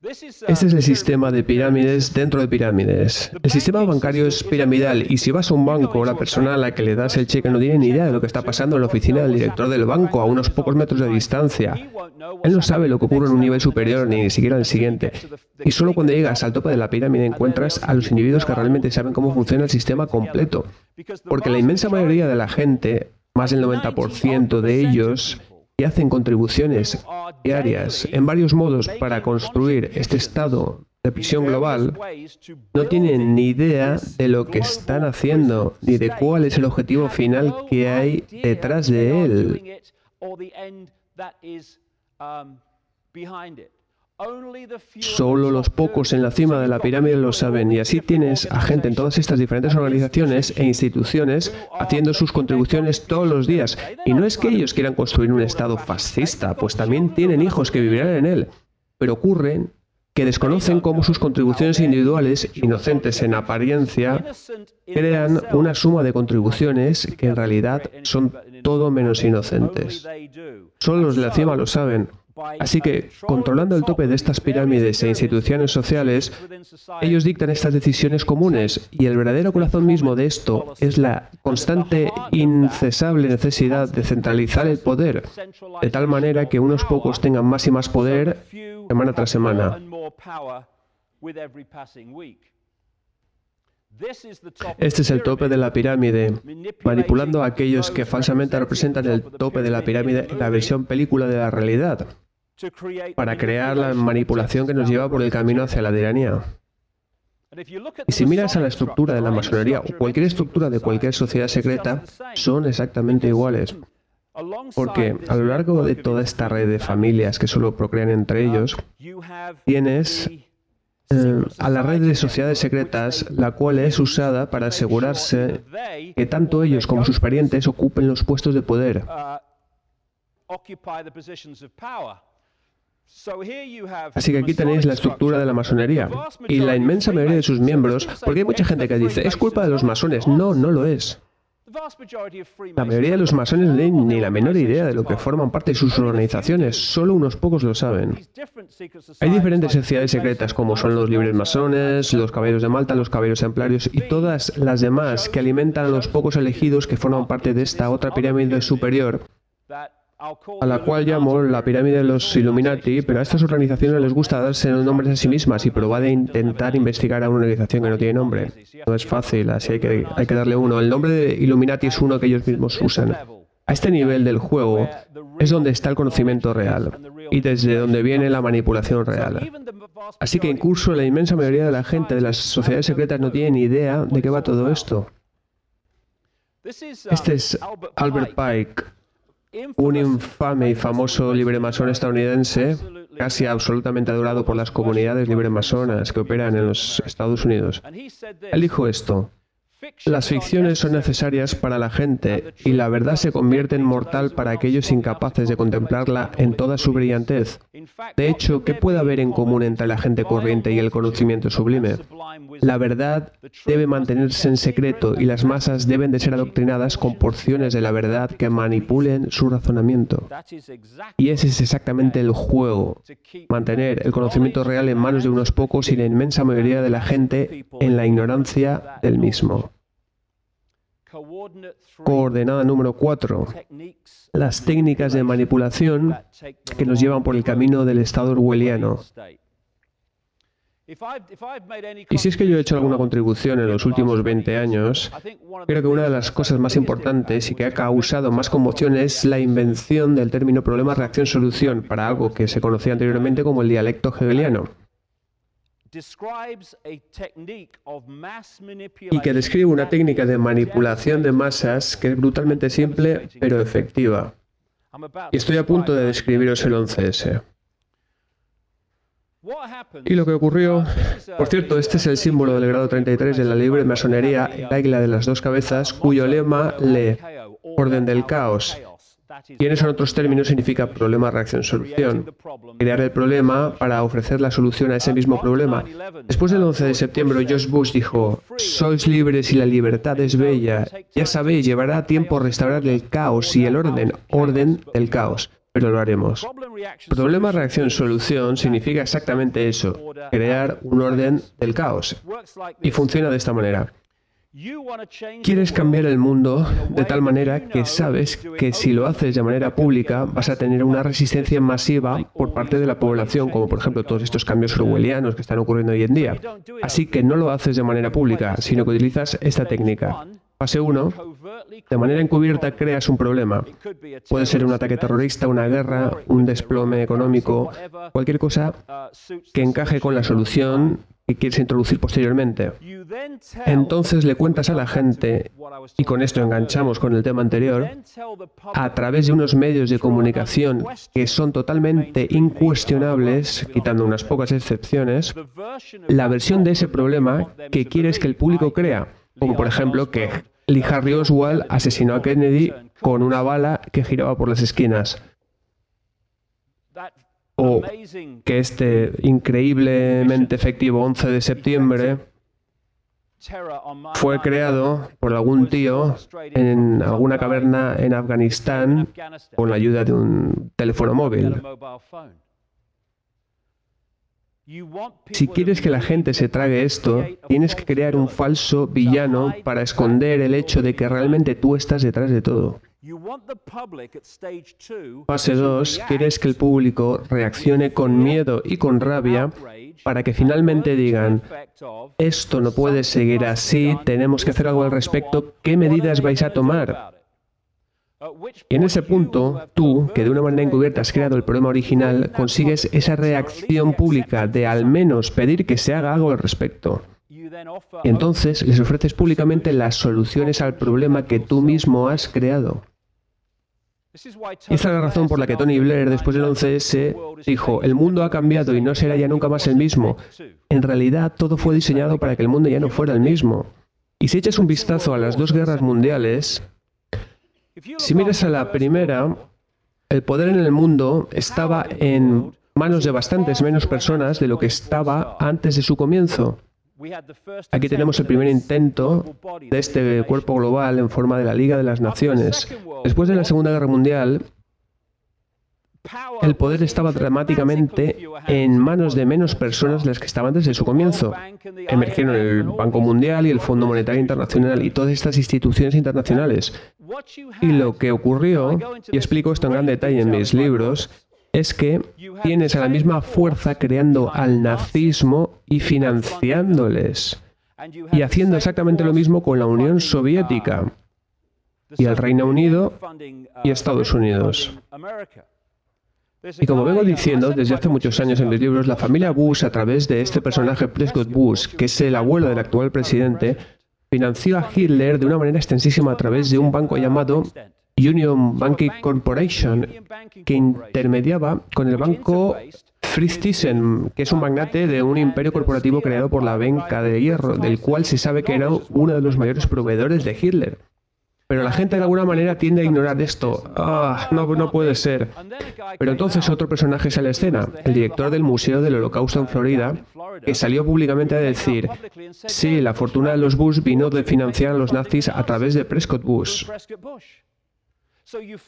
Este es el sistema de pirámides dentro de pirámides. El sistema bancario es piramidal y si vas a un banco, la persona a la que le das el cheque no tiene ni idea de lo que está pasando en la oficina del director del banco a unos pocos metros de distancia. Él no sabe lo que ocurre en un nivel superior ni siquiera en el siguiente. Y solo cuando llegas al tope de la pirámide encuentras a los individuos que realmente saben cómo funciona el sistema completo. Porque la inmensa mayoría de la gente, más del 90% de ellos, hacen contribuciones diarias en varios modos para construir este estado de prisión global, no tienen ni idea de lo que están haciendo, ni de cuál es el objetivo final que hay detrás de él. Solo los pocos en la cima de la pirámide lo saben, y así tienes a gente en todas estas diferentes organizaciones e instituciones haciendo sus contribuciones todos los días. Y no es que ellos quieran construir un Estado fascista, pues también tienen hijos que vivirán en él, pero ocurre que desconocen cómo sus contribuciones individuales, inocentes en apariencia, crean una suma de contribuciones que en realidad son todo menos inocentes. Solo los de la cima lo saben. Así que, controlando el tope de estas pirámides e instituciones sociales, ellos dictan estas decisiones comunes, y el verdadero corazón mismo de esto es la constante, incesable necesidad de centralizar el poder, de tal manera que unos pocos tengan más y más poder semana tras semana. Este es el tope de la pirámide, manipulando a aquellos que falsamente representan el tope de la pirámide en la versión película de la realidad, para crear la manipulación que nos lleva por el camino hacia la tiranía. Y si miras a la estructura de la masonería o cualquier estructura de cualquier sociedad secreta, son exactamente iguales. Porque a lo largo de toda esta red de familias que solo procrean entre ellos, tienes a la red de sociedades secretas, la cual es usada para asegurarse que tanto ellos como sus parientes ocupen los puestos de poder. Así que aquí tenéis la estructura de la masonería y la inmensa mayoría de sus miembros, porque hay mucha gente que dice, es culpa de los masones. No, no lo es. La mayoría de los masones no tienen ni la menor idea de lo que forman parte de sus organizaciones, solo unos pocos lo saben. Hay diferentes sociedades secretas como son los libres masones, los caballeros de Malta, los caballeros templarios y todas las demás que alimentan a los pocos elegidos que forman parte de esta otra pirámide superior, a la cual llamo la pirámide de los Illuminati, pero a estas organizaciones les gusta darse nombres a sí mismas y probar de intentar investigar a una organización que no tiene nombre. No es fácil, así hay que darle uno. El nombre de Illuminati es uno que ellos mismos usan. A este nivel del juego es donde está el conocimiento real y desde donde viene la manipulación real. Así que incluso la inmensa mayoría de la gente de las sociedades secretas no tiene ni idea de qué va todo esto. Este es Albert Pike, un infame y famoso libremasón estadounidense, casi absolutamente adorado por las comunidades libremasonas que operan en los Estados Unidos. Él dijo esto: las ficciones son necesarias para la gente y la verdad se convierte en mortal para aquellos incapaces de contemplarla en toda su brillantez. De hecho, ¿qué puede haber en común entre la gente corriente y el conocimiento sublime? La verdad debe mantenerse en secreto y las masas deben de ser adoctrinadas con porciones de la verdad que manipulen su razonamiento. Y ese es exactamente el juego: mantener el conocimiento real en manos de unos pocos y la inmensa mayoría de la gente en la ignorancia del mismo. Coordenada número 4. Las técnicas de manipulación que nos llevan por el camino del estado orwelliano. Y si es que yo he hecho alguna contribución en los últimos 20 años, creo que una de las cosas más importantes y que ha causado más conmoción es la invención del término problema-reacción-solución para algo que se conocía anteriormente como el dialecto hegeliano, y que describe una técnica de manipulación de masas que es brutalmente simple pero efectiva. Y estoy a punto de describiros el 11S. Y lo que ocurrió, por cierto, este es el símbolo del grado 33 de la libre masonería, el águila de las dos cabezas, cuyo lema lee orden del caos. Y en otros términos significa problema, reacción, solución. Crear el problema para ofrecer la solución a ese mismo problema. Después del 11 de septiembre, George Bush dijo: sois libres y la libertad es bella. Ya sabéis, llevará tiempo restaurar el caos y el orden del caos. Pero lo haremos. Problema, reacción, solución significa exactamente eso: crear un orden del caos. Y funciona de esta manera. Quieres cambiar el mundo de tal manera que sabes que si lo haces de manera pública vas a tener una resistencia masiva por parte de la población, como por ejemplo todos estos cambios orwellianos que están ocurriendo hoy en día. Así que no lo haces de manera pública, sino que utilizas esta técnica. Fase 1. de manera encubierta creas un problema. Puede ser un ataque terrorista, una guerra, un desplome económico, cualquier cosa que encaje con la solución que quieres introducir posteriormente. Entonces le cuentas a la gente, y con esto enganchamos con el tema anterior, a través de unos medios de comunicación que son totalmente incuestionables, quitando unas pocas excepciones, la versión de ese problema que quieres que el público crea, como por ejemplo que Lee Harvey Oswald asesinó a Kennedy con una bala que giraba por las esquinas. O que este increíblemente efectivo 11 de septiembre fue creado por algún tío en alguna caverna en Afganistán con la ayuda de un teléfono móvil. Si quieres que la gente se trague esto, tienes que crear un falso villano para esconder el hecho de que realmente tú estás detrás de todo. Fase 2, quieres que el público reaccione con miedo y con rabia para que finalmente digan, esto no puede seguir así, tenemos que hacer algo al respecto, ¿qué medidas vais a tomar? Y en ese punto, tú, que de una manera encubierta has creado el problema original, consigues esa reacción pública de al menos pedir que se haga algo al respecto. Y entonces les ofreces públicamente las soluciones al problema que tú mismo has creado. Y esta es la razón por la que Tony Blair, después del 11S, dijo, el mundo ha cambiado y no será ya nunca más el mismo. En realidad, todo fue diseñado para que el mundo ya no fuera el mismo. Y si echas un vistazo a las dos guerras mundiales, si miras a la primera, el poder en el mundo estaba en manos de bastantes menos personas de lo que estaba antes de su comienzo. Aquí tenemos el primer intento de este cuerpo global en forma de la Liga de las Naciones. Después de la Segunda Guerra Mundial, el poder estaba dramáticamente en manos de menos personas de las que estaban desde su comienzo. Emergieron el Banco Mundial y el Fondo Monetario Internacional y todas estas instituciones internacionales. Y lo que ocurrió, y explico esto en gran detalle en mis libros, es que tienes a la misma fuerza creando al nazismo y financiándoles. Y haciendo exactamente lo mismo con la Unión Soviética y el Reino Unido y Estados Unidos. Y como vengo diciendo desde hace muchos años en mis libros, la familia Bush, a través de este personaje Prescott Bush, que es el abuelo del actual presidente, financió a Hitler de una manera extensísima a través de un banco llamado Union Banking Corporation, que intermediaba con el banco Fritz Thyssen, que es un magnate de un imperio corporativo creado por la Venta de Hierro, del cual se sabe que era uno de los mayores proveedores de Hitler. Pero la gente de alguna manera tiende a ignorar esto. No puede ser. Pero entonces otro personaje sale a escena, el director del Museo del Holocausto en Florida, que salió públicamente a decir, sí, la fortuna de los Bush vino de financiar a los nazis a través de Prescott Bush.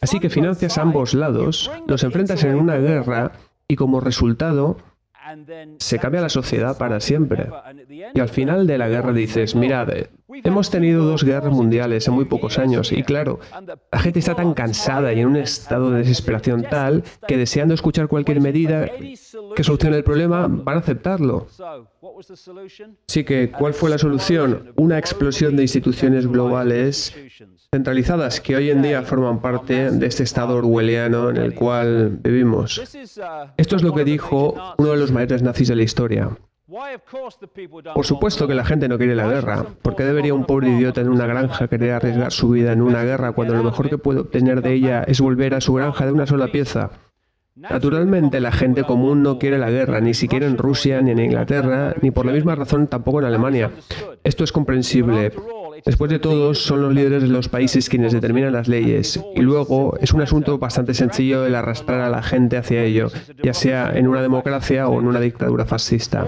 Así que financias a ambos lados, los enfrentas en una guerra y como resultado se cambia la sociedad para siempre. Y al final de la guerra dices, mirad, hemos tenido 2 guerras mundiales en muy pocos años y claro, la gente está tan cansada y en un estado de desesperación tal que deseando escuchar cualquier medida que solucione el problema van a aceptarlo. Así que, ¿cuál fue la solución? Una explosión de instituciones globales centralizadas que hoy en día forman parte de este estado orwelliano en el cual vivimos. Esto es lo que dijo uno de los mayores nazis de la historia. Por supuesto que la gente no quiere la guerra. ¿Por qué debería un pobre idiota en una granja querer arriesgar su vida en una guerra cuando lo mejor que puede obtener de ella es volver a su granja de una sola pieza? Naturalmente, la gente común no quiere la guerra, ni siquiera en Rusia, ni en Inglaterra, ni por la misma razón tampoco en Alemania. Esto es comprensible. Después de todo, son los líderes de los países quienes determinan las leyes. Y luego, es un asunto bastante sencillo el arrastrar a la gente hacia ello, ya sea en una democracia o en una dictadura fascista.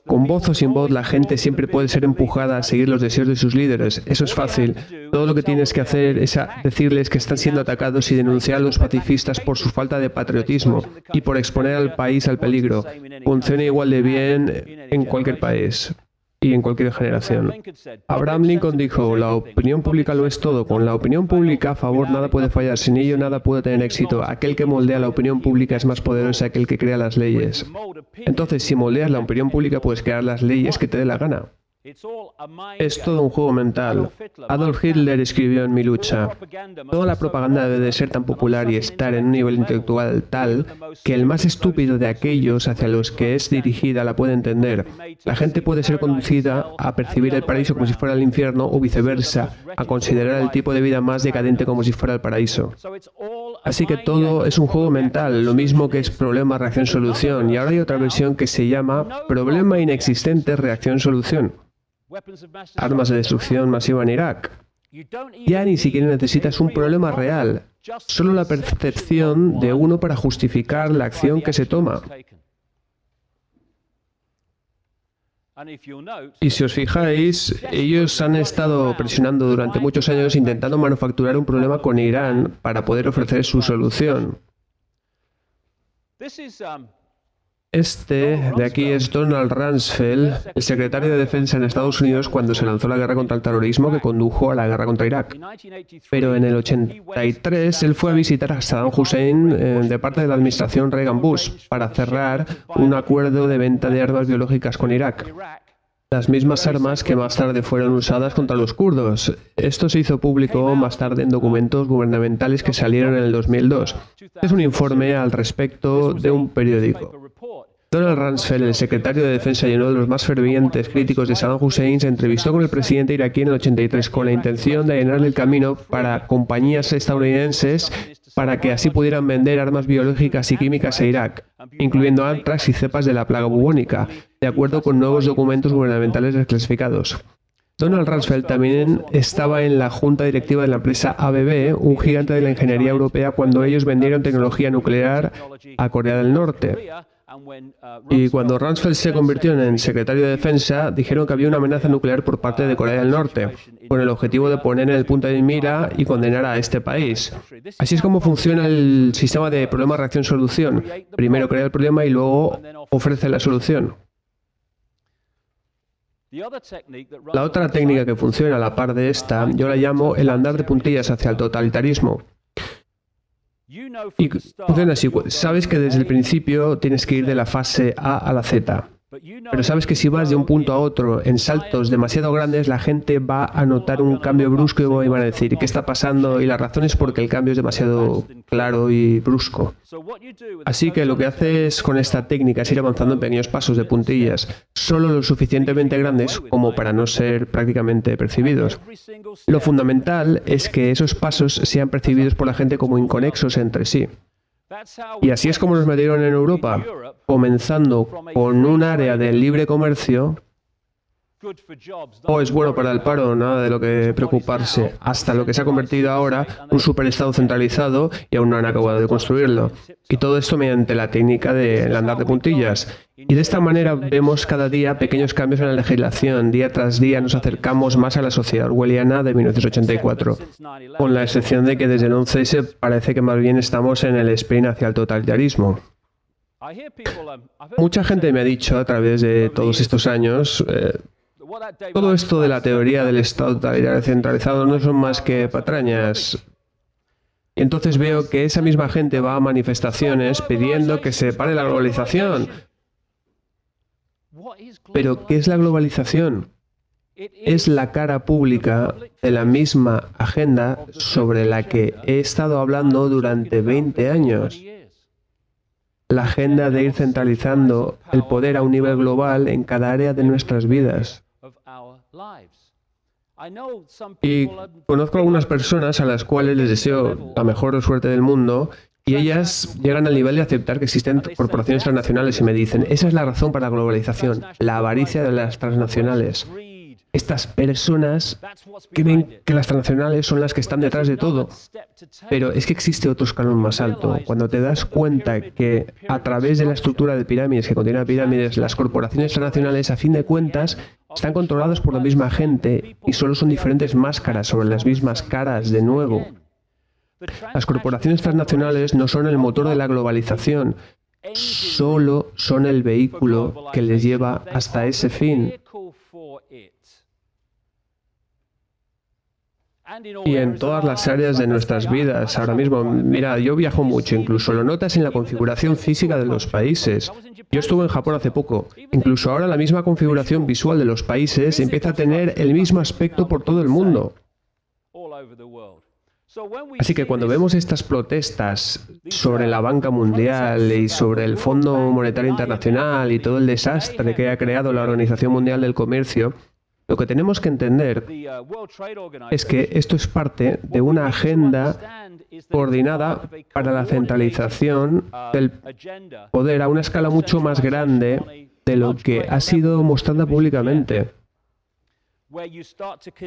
Con voz o sin voz, la gente siempre puede ser empujada a seguir los deseos de sus líderes. Eso es fácil. Todo lo que tienes que hacer es decirles que están siendo atacados y denunciar a los pacifistas por su falta de patriotismo y por exponer al país al peligro. Funciona igual de bien en cualquier país y en cualquier generación. Abraham Lincoln dijo, la opinión pública lo es todo. Con la opinión pública a favor nada puede fallar. Sin ello nada puede tener éxito. Aquel que moldea la opinión pública es más poderoso que aquel que crea las leyes. Entonces, si moldeas la opinión pública, puedes crear las leyes que te dé la gana. Es todo un juego mental. Adolf Hitler escribió en Mi lucha: toda la propaganda debe de ser tan popular y estar en un nivel intelectual tal que el más estúpido de aquellos hacia los que es dirigida la puede entender. La gente puede ser conducida a percibir el paraíso como si fuera el infierno o viceversa, a considerar el tipo de vida más decadente como si fuera el paraíso. Así que todo es un juego mental, lo mismo que es problema, reacción, solución. Y ahora hay otra versión que se llama problema inexistente, reacción, solución. Armas de destrucción masiva en Irak. Ya ni siquiera necesitas un problema real, solo la percepción de uno para justificar la acción que se toma. Y si os fijáis, ellos han estado presionando durante muchos años intentando manufacturar un problema con Irán para poder ofrecer su solución. Este de aquí es Donald Rumsfeld, el secretario de Defensa en Estados Unidos cuando se lanzó la guerra contra el terrorismo que condujo a la guerra contra Irak. Pero en el 83 él fue a visitar a Saddam Hussein de parte de la administración Reagan-Bush para cerrar un acuerdo de venta de armas biológicas con Irak. Las mismas armas que más tarde fueron usadas contra los kurdos. Esto se hizo público más tarde en documentos gubernamentales que salieron en el 2002. Es un informe al respecto de un periódico. Donald Rumsfeld, el secretario de Defensa y uno de los más fervientes críticos de Saddam Hussein, se entrevistó con el presidente iraquí en el 83 con la intención de allanarle el camino para compañías estadounidenses para que así pudieran vender armas biológicas y químicas a Irak, incluyendo antrax y cepas de la plaga bubónica, de acuerdo con nuevos documentos gubernamentales desclasificados. Donald Rumsfeld también estaba en la junta directiva de la empresa ABB, un gigante de la ingeniería europea, cuando ellos vendieron tecnología nuclear a Corea del Norte. Y cuando Rumsfeld se convirtió en secretario de Defensa, dijeron que había una amenaza nuclear por parte de Corea del Norte, con el objetivo de poner en el punto de mira y condenar a este país. Así es como funciona el sistema de problema-reacción-solución. Primero crea el problema y luego ofrece la solución. La otra técnica que funciona a la par de esta, yo la llamo el andar de puntillas hacia el totalitarismo. Y funciona así. Sabes que desde el principio tienes que ir de la fase A a la Z. Pero sabes que si vas de un punto a otro en saltos demasiado grandes, la gente va a notar un cambio brusco y van a decir ¿qué está pasando? Y la razón es porque el cambio es demasiado claro y brusco. Así que lo que haces con esta técnica es ir avanzando en pequeños pasos de puntillas, solo lo suficientemente grandes como para no ser prácticamente percibidos. Lo fundamental es que esos pasos sean percibidos por la gente como inconexos entre sí. Y así es como nos metieron en Europa, comenzando con un área de libre comercio. Es bueno para el paro, nada de lo que preocuparse, hasta lo que se ha convertido ahora un superestado centralizado y aún no han acabado de construirlo. Y todo esto mediante la técnica del andar de puntillas. Y de esta manera vemos cada día pequeños cambios en la legislación. Día tras día nos acercamos más a la sociedad orwelliana de 1984, con la excepción de que desde el 11S parece que más bien estamos en el sprint hacia el totalitarismo. Mucha gente me ha dicho a través de todos estos años todo esto de la teoría del Estado totalitario centralizado no son más que patrañas. Y entonces veo que esa misma gente va a manifestaciones pidiendo que se pare la globalización. Pero, ¿qué es la globalización? Es la cara pública de la misma agenda sobre la que he estado hablando durante 20 años. La agenda de ir centralizando el poder a un nivel global en cada área de nuestras vidas. Y conozco algunas personas a las cuales les deseo la mejor suerte del mundo y ellas llegan al nivel de aceptar que existen corporaciones transnacionales y me dicen, esa es la razón para la globalización, la avaricia de las transnacionales. Estas personas que ven que las transnacionales son las que están detrás de todo. Pero es que existe otro escalón más alto. Cuando te das cuenta que a través de la estructura de pirámides que contiene pirámides, las corporaciones transnacionales, a fin de cuentas, están controladas por la misma gente y solo son diferentes máscaras sobre las mismas caras de nuevo. Las corporaciones transnacionales no son el motor de la globalización, solo son el vehículo que les lleva hasta ese fin. Y en todas las áreas de nuestras vidas, ahora mismo, mira, yo viajo mucho, incluso lo notas en la configuración física de los países. Yo estuve en Japón hace poco. Incluso ahora la misma configuración visual de los países empieza a tener el mismo aspecto por todo el mundo. Así que cuando vemos estas protestas sobre la banca mundial y sobre el Fondo Monetario Internacional y todo el desastre que ha creado la Organización Mundial del Comercio, lo que tenemos que entender es que esto es parte de una agenda coordinada para la centralización del poder a una escala mucho más grande de lo que ha sido mostrada públicamente.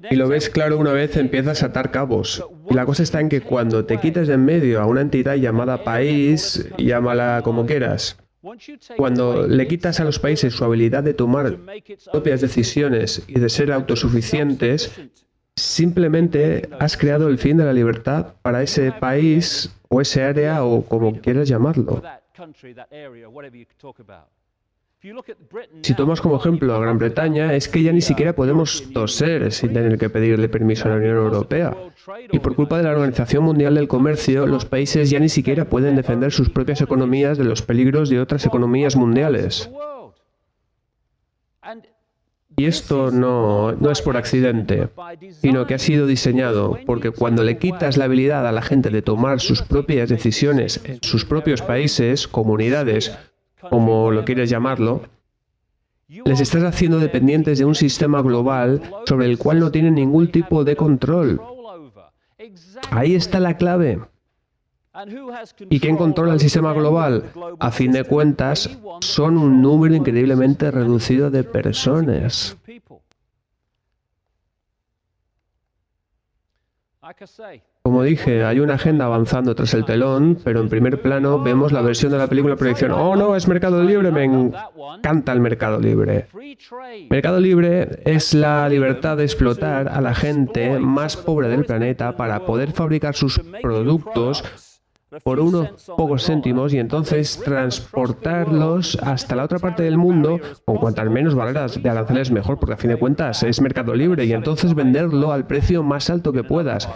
Y lo ves claro una vez empiezas a atar cabos. Y la cosa está en que cuando te quitas de en medio a una entidad llamada país, llámala como quieras, cuando le quitas a los países su habilidad de tomar propias decisiones y de ser autosuficientes, simplemente has creado el fin de la libertad para ese país o ese área o como quieras llamarlo. Si tomas como ejemplo a Gran Bretaña, es que ya ni siquiera podemos toser sin tener que pedirle permiso a la Unión Europea. Y por culpa de la Organización Mundial del Comercio, los países ya ni siquiera pueden defender sus propias economías de los peligros de otras economías mundiales. Y esto no es por accidente, sino que ha sido diseñado, porque cuando le quitas la habilidad a la gente de tomar sus propias decisiones en sus propios países, comunidades, como lo quieres llamarlo, les estás haciendo dependientes de un sistema global sobre el cual no tienen ningún tipo de control. Ahí está la clave. ¿Y quién controla el sistema global? A fin de cuentas, son un número increíblemente reducido de personas. Como dije, hay una agenda avanzando tras el telón, pero en primer plano vemos la versión de la película proyección. ¡Oh, no! ¡Es Mercado Libre! ¡Me encanta el Mercado Libre! Mercado Libre es la libertad de explotar a la gente más pobre del planeta para poder fabricar sus productos por unos pocos céntimos y entonces transportarlos hasta la otra parte del mundo con cuantas menos barreras de aranceles mejor, porque a fin de cuentas es Mercado Libre y entonces venderlo al precio más alto que puedas.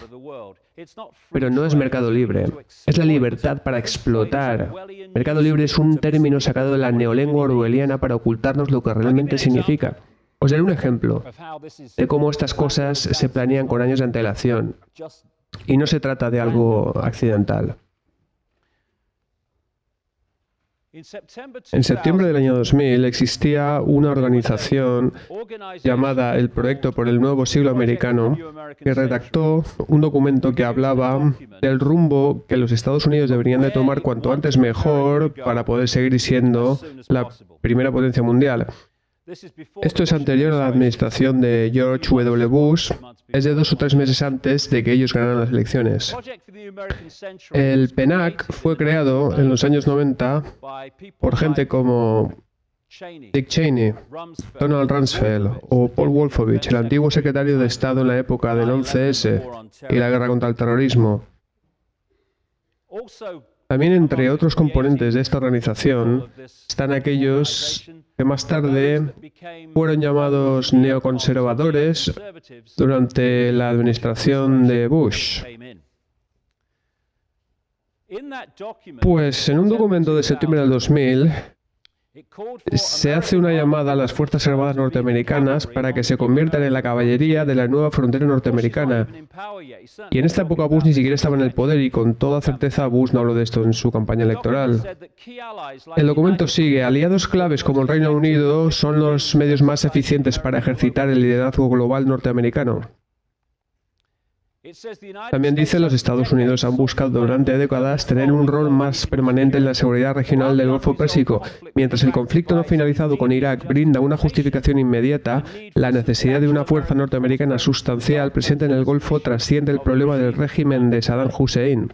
Pero no es Mercado Libre, es la libertad para explotar. Mercado Libre es un término sacado de la neolengua orwelliana para ocultarnos lo que realmente significa. Os daré un ejemplo de cómo estas cosas se planean con años de antelación y no se trata de algo accidental. En septiembre del año 2000 existía una organización llamada el Proyecto por el Nuevo Siglo Americano que redactó un documento que hablaba del rumbo que los Estados Unidos deberían de tomar cuanto antes mejor para poder seguir siendo la primera potencia mundial. Esto es anterior a la administración de George W. Bush, es de 2 o 3 meses antes de que ellos ganaran las elecciones. El PENAC fue creado en los años 90 por gente como Dick Cheney, Donald Rumsfeld o Paul Wolfowitz, el antiguo secretario de Estado en la época del 11S y la guerra contra el terrorismo. También entre otros componentes de esta organización están aquellos que más tarde fueron llamados neoconservadores durante la administración de Bush. Pues en un documento de septiembre del 2000 se hace una llamada a las Fuerzas Armadas norteamericanas para que se conviertan en la caballería de la nueva frontera norteamericana. Y en esta época Bush ni siquiera estaba en el poder y con toda certeza Bush no habló de esto en su campaña electoral. El documento sigue: aliados claves como el Reino Unido son los medios más eficientes para ejercitar el liderazgo global norteamericano. También dice los Estados Unidos han buscado durante décadas tener un rol más permanente en la seguridad regional del Golfo Pérsico. Mientras el conflicto no finalizado con Irak brinda una justificación inmediata, la necesidad de una fuerza norteamericana sustancial presente en el Golfo trasciende el problema del régimen de Saddam Hussein.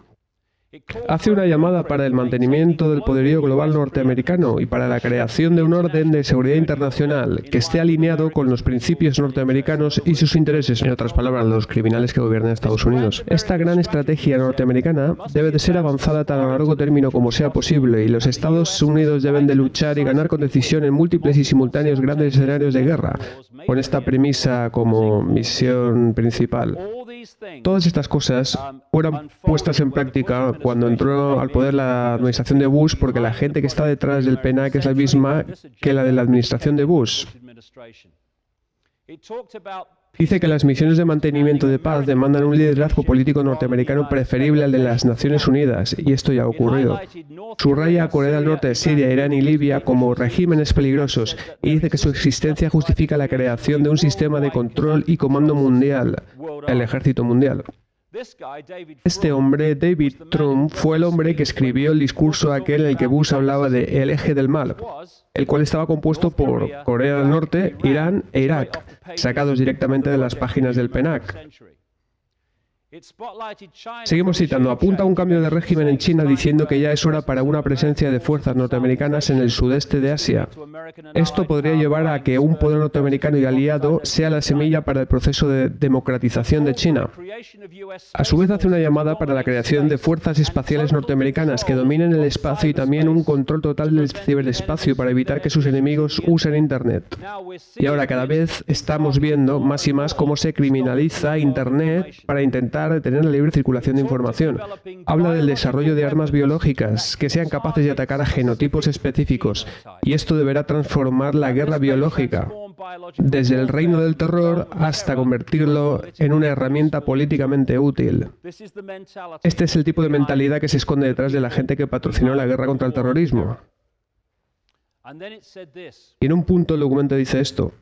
Hace una llamada para el mantenimiento del poderío global norteamericano y para la creación de un orden de seguridad internacional que esté alineado con los principios norteamericanos y sus intereses, en otras palabras, los criminales que gobiernan Estados Unidos. Esta gran estrategia norteamericana debe de ser avanzada tan a largo término como sea posible y los Estados Unidos deben de luchar y ganar con decisión en múltiples y simultáneos grandes escenarios de guerra, con esta premisa como misión principal. Todas estas cosas fueron puestas en práctica cuando entró al poder la administración de Bush, porque la gente que está detrás del PNAC es la misma que la de la administración de Bush. Dice que las misiones de mantenimiento de paz demandan un liderazgo político norteamericano preferible al de las Naciones Unidas, y esto ya ha ocurrido. Subraya a Corea del Norte, Siria, Irán y Libia como regímenes peligrosos, y dice que su existencia justifica la creación de un sistema de control y comando mundial, el ejército mundial. Este hombre, David Trump, fue el hombre que escribió el discurso aquel en el que Bush hablaba de el eje del mal, el cual estaba compuesto por Corea del Norte, Irán e Irak, sacados directamente de las páginas del PNAC. Seguimos citando, apunta a un cambio de régimen en China diciendo que ya es hora para una presencia de fuerzas norteamericanas en el sudeste de Asia. Esto podría llevar a que un poder norteamericano y aliado sea la semilla para el proceso de democratización de China. A su vez hace una llamada para la creación de fuerzas espaciales norteamericanas que dominen el espacio y también un control total del ciberespacio para evitar que sus enemigos usen Internet. Y ahora cada vez estamos viendo más y más cómo se criminaliza Internet para intentar detener la libre circulación de información. Habla del desarrollo de armas biológicas que sean capaces de atacar a genotipos específicos, y esto deberá transformar la guerra biológica desde el reino del terror hasta convertirlo en una herramienta políticamente útil. Este es el tipo de mentalidad que se esconde detrás de la gente que patrocinó la guerra contra el terrorismo. Y en un punto el documento dice esto: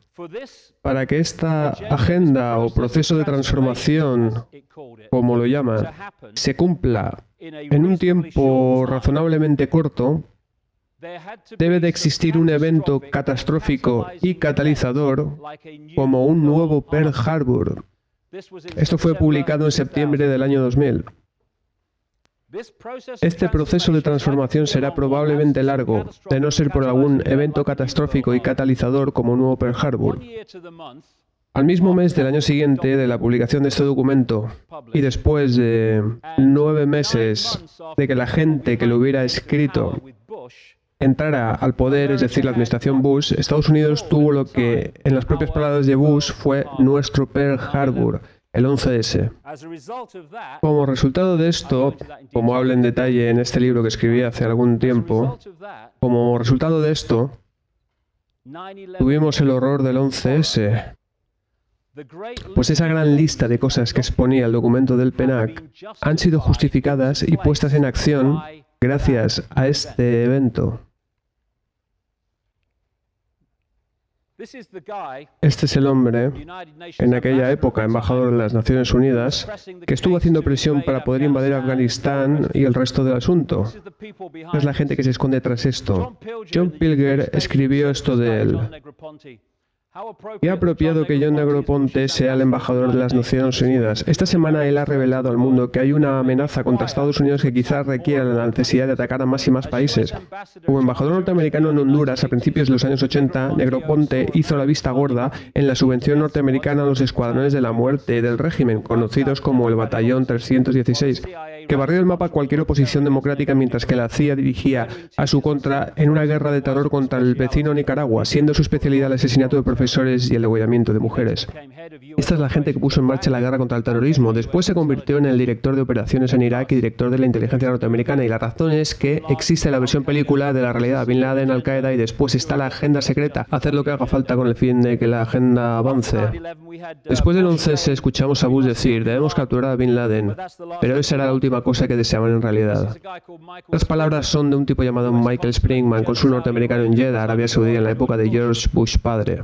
para que esta agenda o proceso de transformación, como lo llaman, se cumpla en un tiempo razonablemente corto, debe de existir un evento catastrófico y catalizador como un nuevo Pearl Harbor. Esto fue publicado en septiembre del año 2000. Este proceso de transformación será probablemente largo, de no ser por algún evento catastrófico y catalizador como un nuevo Pearl Harbor. Al mismo mes del año siguiente de la publicación de este documento, y después de 9 meses de que la gente que lo hubiera escrito entrara al poder, es decir, la administración Bush, Estados Unidos tuvo lo que, en las propias palabras de Bush, fue nuestro Pearl Harbor, el 11S. Como resultado de esto, como habla en detalle en este libro que escribí hace algún tiempo, como resultado de esto, tuvimos el horror del 11S. Pues esa gran lista de cosas que exponía el documento del PNAC han sido justificadas y puestas en acción gracias a este evento. Este es el hombre, en aquella época embajador de las Naciones Unidas, que estuvo haciendo presión para poder invadir Afganistán y el resto del asunto. Es la gente que se esconde tras esto. John Pilger escribió esto de él. Qué apropiado que John Negroponte sea el embajador de las Naciones Unidas. Esta semana él ha revelado al mundo que hay una amenaza contra Estados Unidos que quizás requiera la necesidad de atacar a más y más países. Como embajador norteamericano en Honduras a principios de los años 80, Negroponte hizo la vista gorda en la subvención norteamericana a los escuadrones de la muerte del régimen, conocidos como el Batallón 316, que barrió el mapa cualquier oposición democrática mientras que la CIA dirigía a su contra en una guerra de terror contra el vecino Nicaragua, siendo su especialidad el asesinato de profesores y el degollamiento de mujeres. Esta es la gente que puso en marcha la guerra contra el terrorismo. Después se convirtió en el director de operaciones en Irak y director de la inteligencia norteamericana, y la razón es que existe la versión película de la realidad, Bin Laden, Al-Qaeda, y después está la agenda secreta, hacer lo que haga falta con el fin de que la agenda avance. Después del 11S escuchamos a Bush decir, debemos capturar a Bin Laden, pero esa era la última cosa que deseaban en realidad. Las palabras son de un tipo llamado Michael Springman, cónsul norteamericano en Jeddah, Arabia Saudí, en la época de George Bush padre.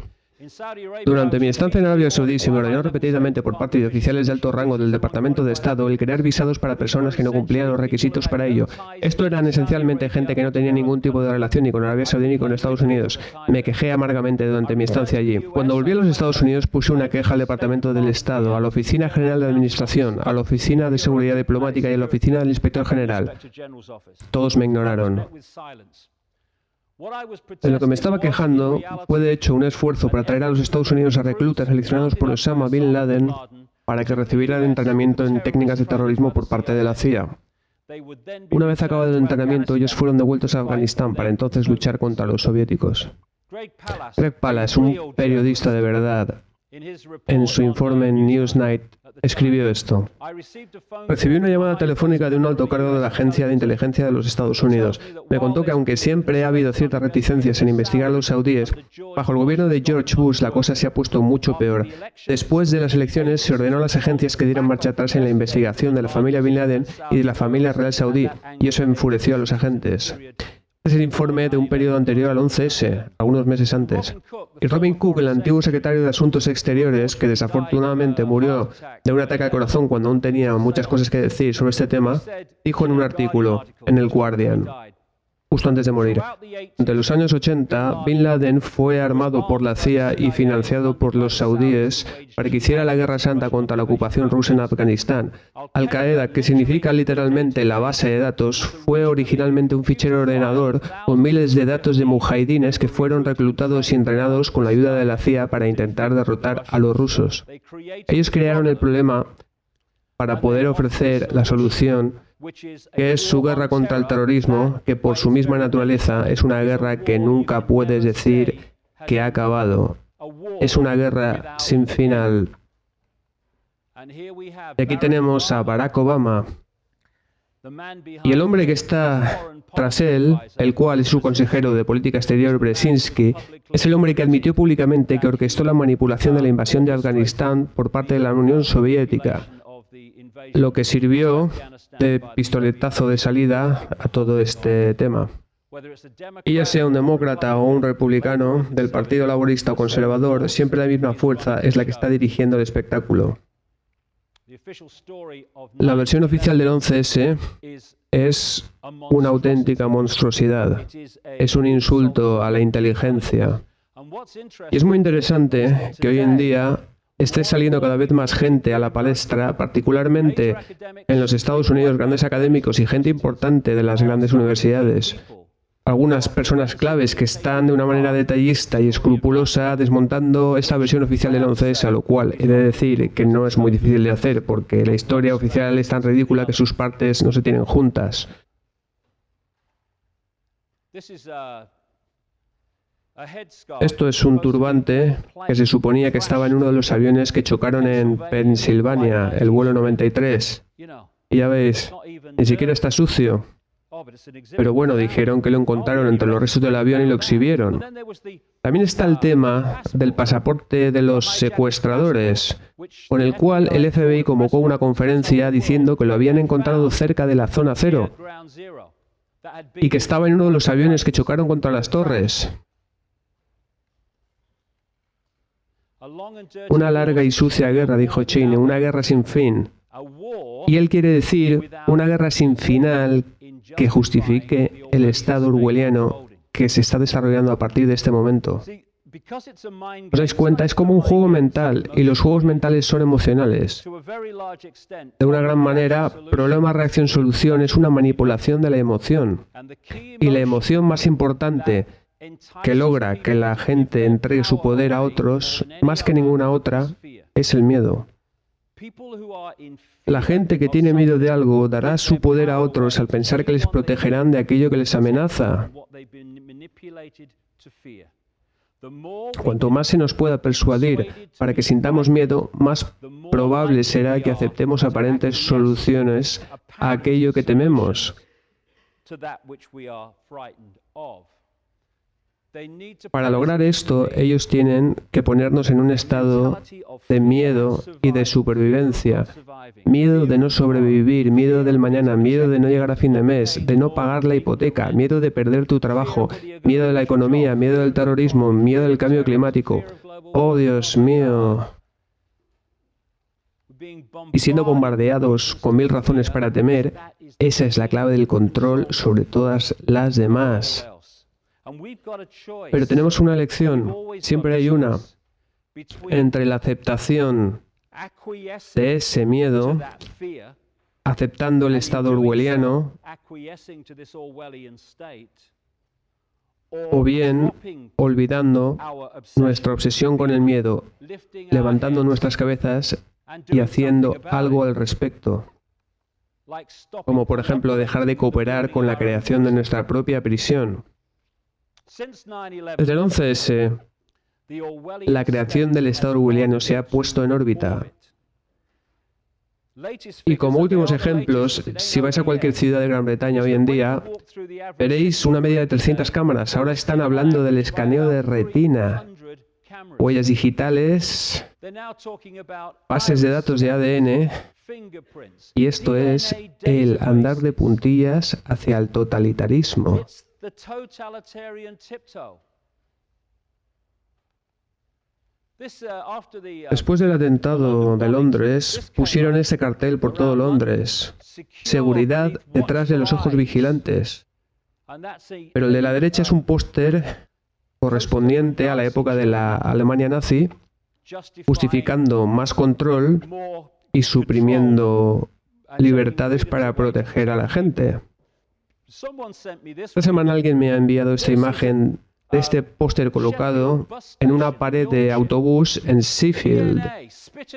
Durante mi estancia en Arabia Saudí se me ordenó repetidamente por parte de oficiales de alto rango del Departamento de Estado el crear visados para personas que no cumplían los requisitos para ello. Esto eran esencialmente gente que no tenía ningún tipo de relación ni con Arabia Saudí ni con Estados Unidos. Me quejé amargamente durante mi estancia allí. Cuando volví a los Estados Unidos puse una queja al Departamento del Estado, a la Oficina General de Administración, a la Oficina de Seguridad Diplomática y a la Oficina del Inspector General. Todos me ignoraron. De lo que me estaba quejando fue de hecho un esfuerzo para traer a los Estados Unidos a reclutas seleccionados por Osama Bin Laden para que recibieran entrenamiento en técnicas de terrorismo por parte de la CIA. Una vez acabado el entrenamiento, ellos fueron devueltos a Afganistán para entonces luchar contra los soviéticos. Greg Palast, un periodista de verdad, en su informe en Newsnight, escribió esto. Recibí una llamada telefónica de un alto cargo de la Agencia de Inteligencia de los Estados Unidos. Me contó que aunque siempre ha habido ciertas reticencias en investigar a los saudíes, bajo el gobierno de George Bush la cosa se ha puesto mucho peor. Después de las elecciones se ordenó a las agencias que dieran marcha atrás en la investigación de la familia Bin Laden y de la familia real saudí, y eso enfureció a los agentes. Es el informe de un periodo anterior al 11S, algunos meses antes. Y Robin Cook, el antiguo secretario de Asuntos Exteriores, que desafortunadamente murió de un ataque al corazón cuando aún tenía muchas cosas que decir sobre este tema, dijo en un artículo en el Guardian, justo antes de morir: entre los años 80, Bin Laden fue armado por la CIA y financiado por los saudíes para que hiciera la guerra santa contra la ocupación rusa en Afganistán. Al-Qaeda, que significa literalmente la base de datos, fue originalmente un fichero ordenador con miles de datos de mujahidines que fueron reclutados y entrenados con la ayuda de la CIA para intentar derrotar a los rusos. Ellos crearon el problema para poder ofrecer la solución, que es su guerra contra el terrorismo, que por su misma naturaleza es una guerra que nunca puedes decir que ha acabado. Es una guerra sin final. Y aquí tenemos a Barack Obama, y el hombre que está tras él, el cual es su consejero de política exterior, Brzezinski, es el hombre que admitió públicamente que orquestó la manipulación de la invasión de Afganistán por parte de la Unión Soviética, lo que sirvió de pistoletazo de salida a todo este tema. Y ya sea un demócrata o un republicano, del Partido Laborista o conservador, siempre la misma fuerza es la que está dirigiendo el espectáculo. La versión oficial del 11S es una auténtica monstruosidad. Es un insulto a la inteligencia. Y es muy interesante que hoy en día esté saliendo cada vez más gente a la palestra, particularmente en los Estados Unidos, grandes académicos y gente importante de las grandes universidades. Algunas personas claves que están de una manera detallista y escrupulosa desmontando esta versión oficial del 11S, a lo cual he de decir que no es muy difícil de hacer porque la historia oficial es tan ridícula que sus partes no se tienen juntas. Esto es un turbante que se suponía que estaba en uno de los aviones que chocaron en Pensilvania, el vuelo 93. Y ya veis, ni siquiera está sucio. Pero bueno, dijeron que lo encontraron entre los restos del avión y lo exhibieron. También está el tema del pasaporte de los secuestradores, con el cual el FBI convocó una conferencia diciendo que lo habían encontrado cerca de la zona cero y que estaba en uno de los aviones que chocaron contra las torres. Una larga y sucia guerra, dijo Cheney, una guerra sin fin. Y él quiere decir una guerra sin final que justifique el estado orwelliano que se está desarrollando a partir de este momento. ¿Os dais cuenta? Es como un juego mental, y los juegos mentales son emocionales. De una gran manera, problema, reacción, solución es una manipulación de la emoción. Y la emoción más importante que logra que la gente entregue su poder a otros, más que ninguna otra, es el miedo. La gente que tiene miedo de algo dará su poder a otros al pensar que les protegerán de aquello que les amenaza. Cuanto más se nos pueda persuadir para que sintamos miedo, más probable será que aceptemos aparentes soluciones a aquello que tememos. Para lograr esto, ellos tienen que ponernos en un estado de miedo y de supervivencia. Miedo de no sobrevivir, miedo del mañana, miedo de no llegar a fin de mes, de no pagar la hipoteca, miedo de perder tu trabajo, miedo de la economía, miedo del terrorismo, miedo del cambio climático. ¡Oh, Dios mío! Y siendo bombardeados con 1000 razones para temer, esa es la clave del control sobre todas las demás. Pero tenemos una elección, siempre hay una, entre la aceptación de ese miedo, aceptando el estado orwelliano, o bien olvidando nuestra obsesión con el miedo, levantando nuestras cabezas y haciendo algo al respecto. Como por ejemplo dejar de cooperar con la creación de nuestra propia prisión. Desde el 11S, la creación del Estado orwelliano se ha puesto en órbita. Y como últimos ejemplos, si vais a cualquier ciudad de Gran Bretaña hoy en día, veréis una media de 300 cámaras. Ahora están hablando del escaneo de retina, huellas digitales, bases de datos de ADN, y esto es el andar de puntillas hacia el totalitarismo. Después del atentado de Londres, pusieron ese cartel por todo Londres: seguridad detrás de los ojos vigilantes. Pero el de la derecha es un póster correspondiente a la época de la Alemania nazi, justificando más control y suprimiendo libertades para proteger a la gente. Esta semana alguien me ha enviado esta imagen de este póster colocado en una pared de autobús en Sheffield.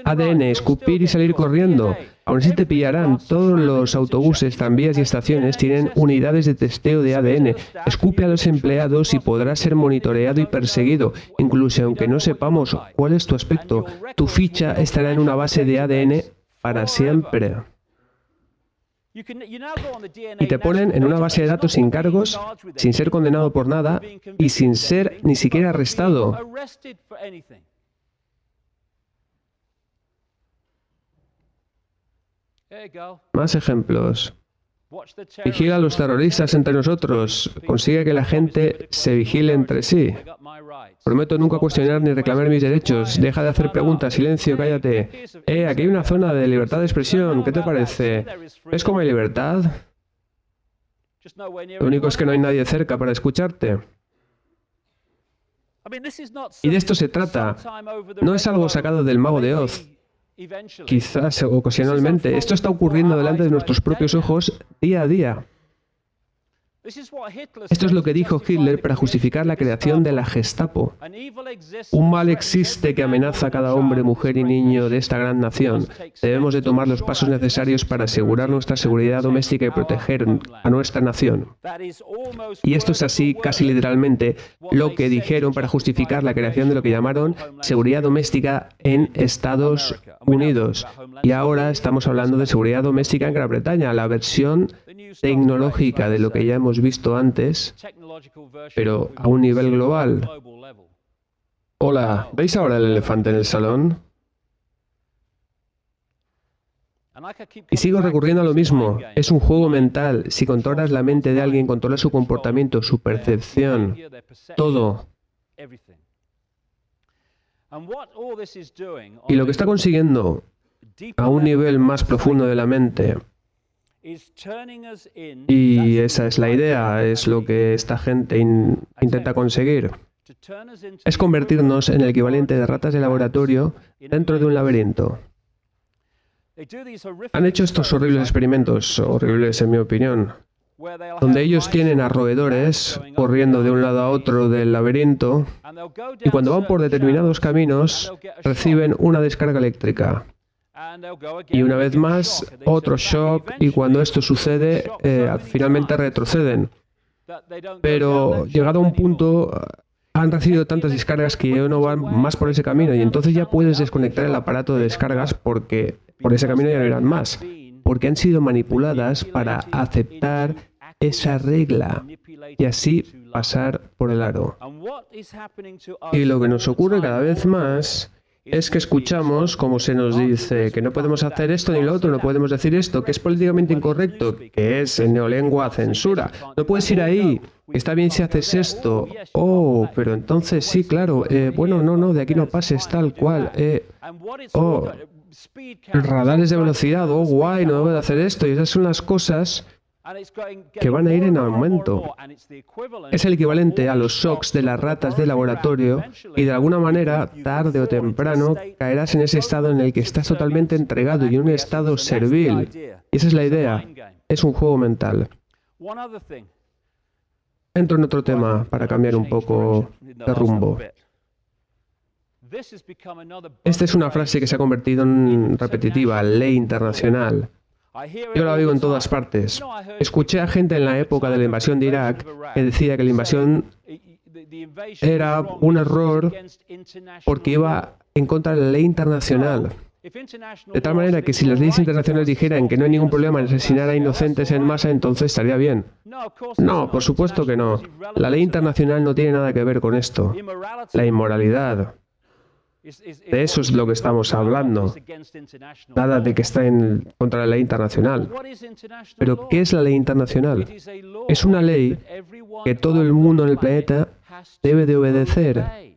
ADN, escupir y salir corriendo. Aún así te pillarán. Todos los autobuses, tranvías y estaciones tienen unidades de testeo de ADN. Escupe a los empleados y podrás ser monitoreado y perseguido. Incluso aunque no sepamos cuál es tu aspecto, tu ficha estará en una base de ADN para siempre. Y te ponen en una base de datos sin cargos, sin ser condenado por nada y sin ser ni siquiera arrestado. Más ejemplos. Vigila a los terroristas entre nosotros. Consigue que la gente se vigile entre sí. Prometo nunca cuestionar ni reclamar mis derechos. Deja de hacer preguntas. Silencio, cállate. Aquí hay una zona de libertad de expresión. ¿Qué te parece? ¿Ves cómo hay libertad? Lo único es que no hay nadie cerca para escucharte. Y de esto se trata. No es algo sacado del Mago de Oz. Quizás ocasionalmente. Esto está ocurriendo delante de nuestros propios ojos día a día. Esto es lo que dijo Hitler para justificar la creación de la Gestapo. Un mal existe que amenaza a cada hombre, mujer y niño de esta gran nación. Debemos de tomar los pasos necesarios para asegurar nuestra seguridad doméstica y proteger a nuestra nación. Y esto es así, casi literalmente, lo que dijeron para justificar la creación de lo que llamaron seguridad doméstica en Estados Unidos. Y ahora estamos hablando de seguridad doméstica en Gran Bretaña, la versión tecnológica de lo que ya hemos visto antes, pero a un nivel global. Hola, ¿veis ahora el elefante en el salón? Y sigo recurriendo a lo mismo. Es un juego mental. Si controlas la mente de alguien, controlas su comportamiento, su percepción, todo. Y lo que está consiguiendo a un nivel más profundo de la mente, y esa es la idea, es lo que esta gente intenta conseguir, es convertirnos en el equivalente de ratas de laboratorio dentro de un laberinto. Han hecho estos horribles experimentos, horribles en mi opinión, donde ellos tienen a roedores corriendo de un lado a otro del laberinto y cuando van por determinados caminos reciben una descarga eléctrica. Y una vez más, otro shock, y cuando esto sucede, finalmente retroceden. Pero llegado a un punto, han recibido tantas descargas que ya no van más por ese camino, y entonces ya puedes desconectar el aparato de descargas porque por ese camino ya no irán más, porque han sido manipuladas para aceptar esa regla y así pasar por el aro. Y lo que nos ocurre cada vez más es que escuchamos como se nos dice que no podemos hacer esto ni lo otro, no podemos decir esto, que es políticamente incorrecto, que es neolengua, censura. No puedes ir ahí, está bien si haces esto. Oh, pero entonces sí, claro. Bueno, no, de aquí no pases tal cual. Radares de velocidad, oh, guay, no debo de hacer esto. Y esas son las cosas que van a ir en aumento. Es el equivalente a los shocks de las ratas de laboratorio y de alguna manera, tarde o temprano, caerás en ese estado en el que estás totalmente entregado y en un estado servil. Y esa es la idea. Es un juego mental. Entro en otro tema para cambiar un poco de rumbo. Esta es una frase que se ha convertido en repetitiva, ley internacional. Yo la oigo en todas partes. Escuché a gente en la época de la invasión de Irak que decía que la invasión era un error porque iba en contra de la ley internacional. De tal manera que si las leyes internacionales dijeran que no hay ningún problema en asesinar a inocentes en masa, entonces estaría bien. No, por supuesto que no. La ley internacional no tiene nada que ver con esto. La inmoralidad. De eso es lo que estamos hablando. Nada de que está en contra de la ley internacional. Pero, ¿qué es la ley internacional? Es una ley que todo el mundo en el planeta debe de obedecer.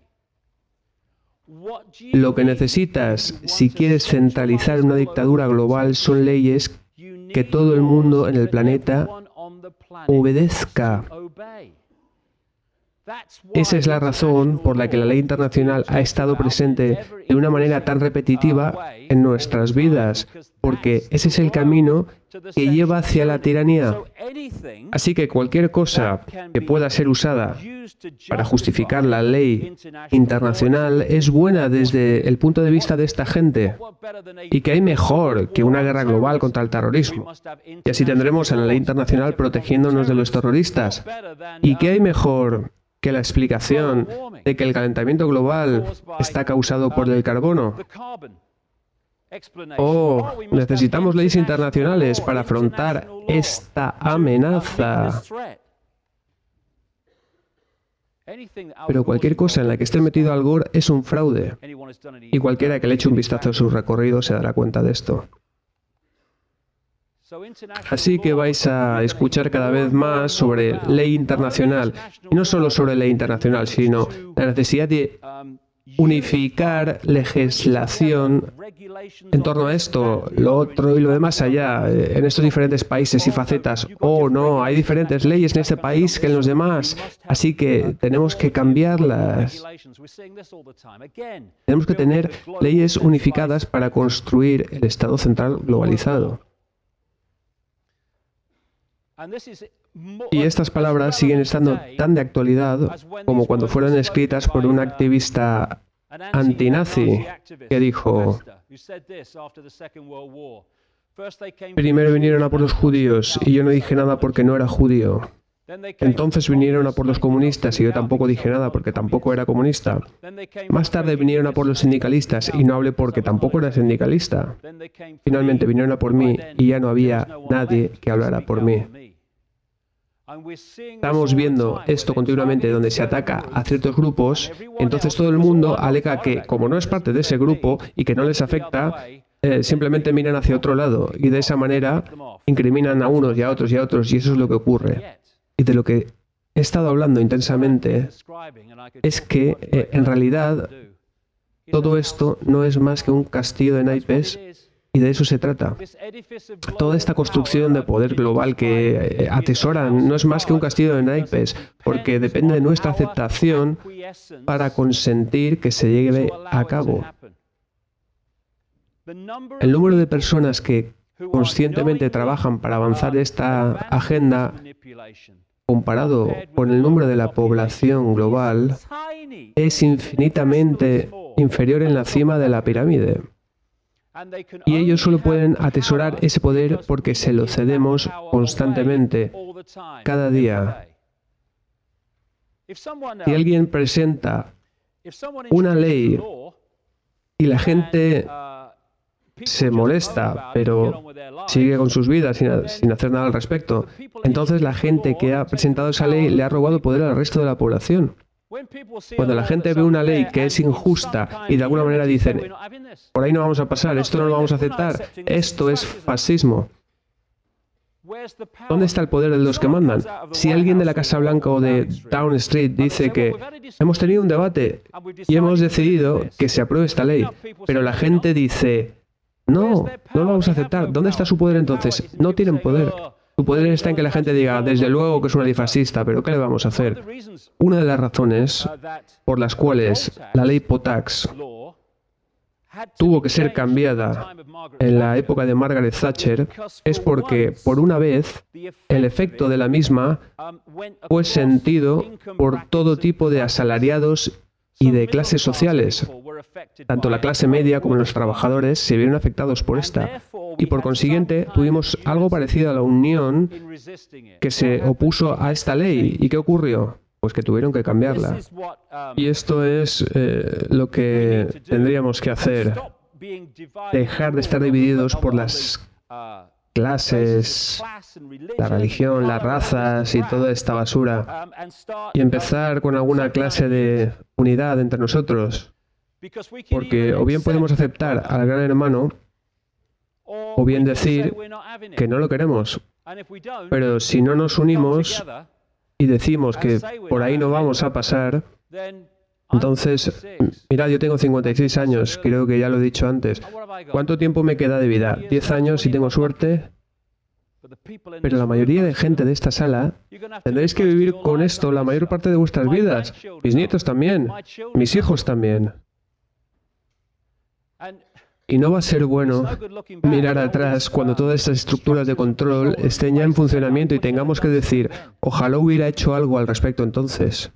Lo que necesitas, si quieres centralizar una dictadura global, son leyes que todo el mundo en el planeta obedezca. Esa es la razón por la que la ley internacional ha estado presente de una manera tan repetitiva en nuestras vidas, porque ese es el camino que lleva hacia la tiranía. Así que cualquier cosa que pueda ser usada para justificar la ley internacional es buena desde el punto de vista de esta gente. ¿Y qué hay mejor que una guerra global contra el terrorismo? Y así tendremos a la ley internacional protegiéndonos de los terroristas. ¿Y qué hay mejor que la explicación de que el calentamiento global está causado por el carbono? Oh, necesitamos leyes internacionales para afrontar esta amenaza. Pero cualquier cosa en la que esté metido Al Gore es un fraude. Y cualquiera que le eche un vistazo a su recorrido se dará cuenta de esto. Así que vais a escuchar cada vez más sobre ley internacional. Y no solo sobre ley internacional, sino la necesidad de unificar legislación en torno a esto, lo otro y lo demás allá, en estos diferentes países y facetas. Oh, no, hay diferentes leyes en este país que en los demás, así que tenemos que cambiarlas. Tenemos que tener leyes unificadas para construir el Estado central globalizado. Y estas palabras siguen estando tan de actualidad como cuando fueron escritas por un activista antinazi que dijo: primero vinieron a por los judíos y yo no dije nada porque no era judío. Entonces vinieron a por los comunistas y yo tampoco dije nada porque tampoco era comunista. Más tarde vinieron a por los sindicalistas y no hablé porque tampoco era sindicalista. Finalmente vinieron a por mí y ya no había nadie que hablara por mí. Estamos viendo esto continuamente donde se ataca a ciertos grupos, entonces todo el mundo alega que como no es parte de ese grupo y que no les afecta, simplemente miran hacia otro lado y de esa manera incriminan a unos y a otros y a otros y eso es lo que ocurre. Y de lo que he estado hablando intensamente es que en realidad todo esto no es más que un castillo de naipes. Y de eso se trata. Toda esta construcción de poder global que atesoran no es más que un castillo de naipes, porque depende de nuestra aceptación para consentir que se lleve a cabo. El número de personas que conscientemente trabajan para avanzar esta agenda, comparado con el número de la población global, es infinitamente inferior en la cima de la pirámide. Y ellos solo pueden atesorar ese poder porque se lo cedemos constantemente, cada día. Si alguien presenta una ley y la gente se molesta, pero sigue con sus vidas sin hacer nada al respecto, entonces la gente que ha presentado esa ley le ha robado poder al resto de la población. Cuando la gente ve una ley que es injusta y de alguna manera dicen, por ahí no vamos a pasar, esto no lo vamos a aceptar, esto es fascismo. ¿Dónde está el poder de los que mandan? Si alguien de la Casa Blanca o de Downing Street dice que hemos tenido un debate y hemos decidido que se apruebe esta ley, pero la gente dice, no, no lo vamos a aceptar, ¿dónde está su poder entonces? No tienen poder. Su poder está en que la gente diga, desde luego que es una ley fascista, pero ¿qué le vamos a hacer? Una de las razones por las cuales la ley Potax tuvo que ser cambiada en la época de Margaret Thatcher es porque, por una vez, el efecto de la misma fue sentido por todo tipo de asalariados y de clases sociales. Tanto la clase media como los trabajadores se vieron afectados por esta. Y por consiguiente tuvimos algo parecido a la Unión que se opuso a esta ley. ¿Y qué ocurrió? pues que tuvieron que cambiarla. Y esto es lo que tendríamos que hacer. Dejar de estar divididos por las clases, la religión, las razas y toda esta basura, y empezar con alguna clase de unidad entre nosotros, porque o bien podemos aceptar al gran hermano o bien decir que no lo queremos, pero si no nos unimos y decimos que por ahí no vamos a pasar, entonces, mirad, yo tengo 56 años, creo que ya lo he dicho antes. ¿Cuánto tiempo me queda de vida? 10 años si tengo suerte. Pero la mayoría de gente de esta sala tendréis que vivir con esto la mayor parte de vuestras vidas. Mis nietos también, mis hijos también. Y no va a ser bueno mirar atrás cuando todas estas estructuras de control estén ya en funcionamiento y tengamos que decir, ojalá hubiera hecho algo al respecto entonces.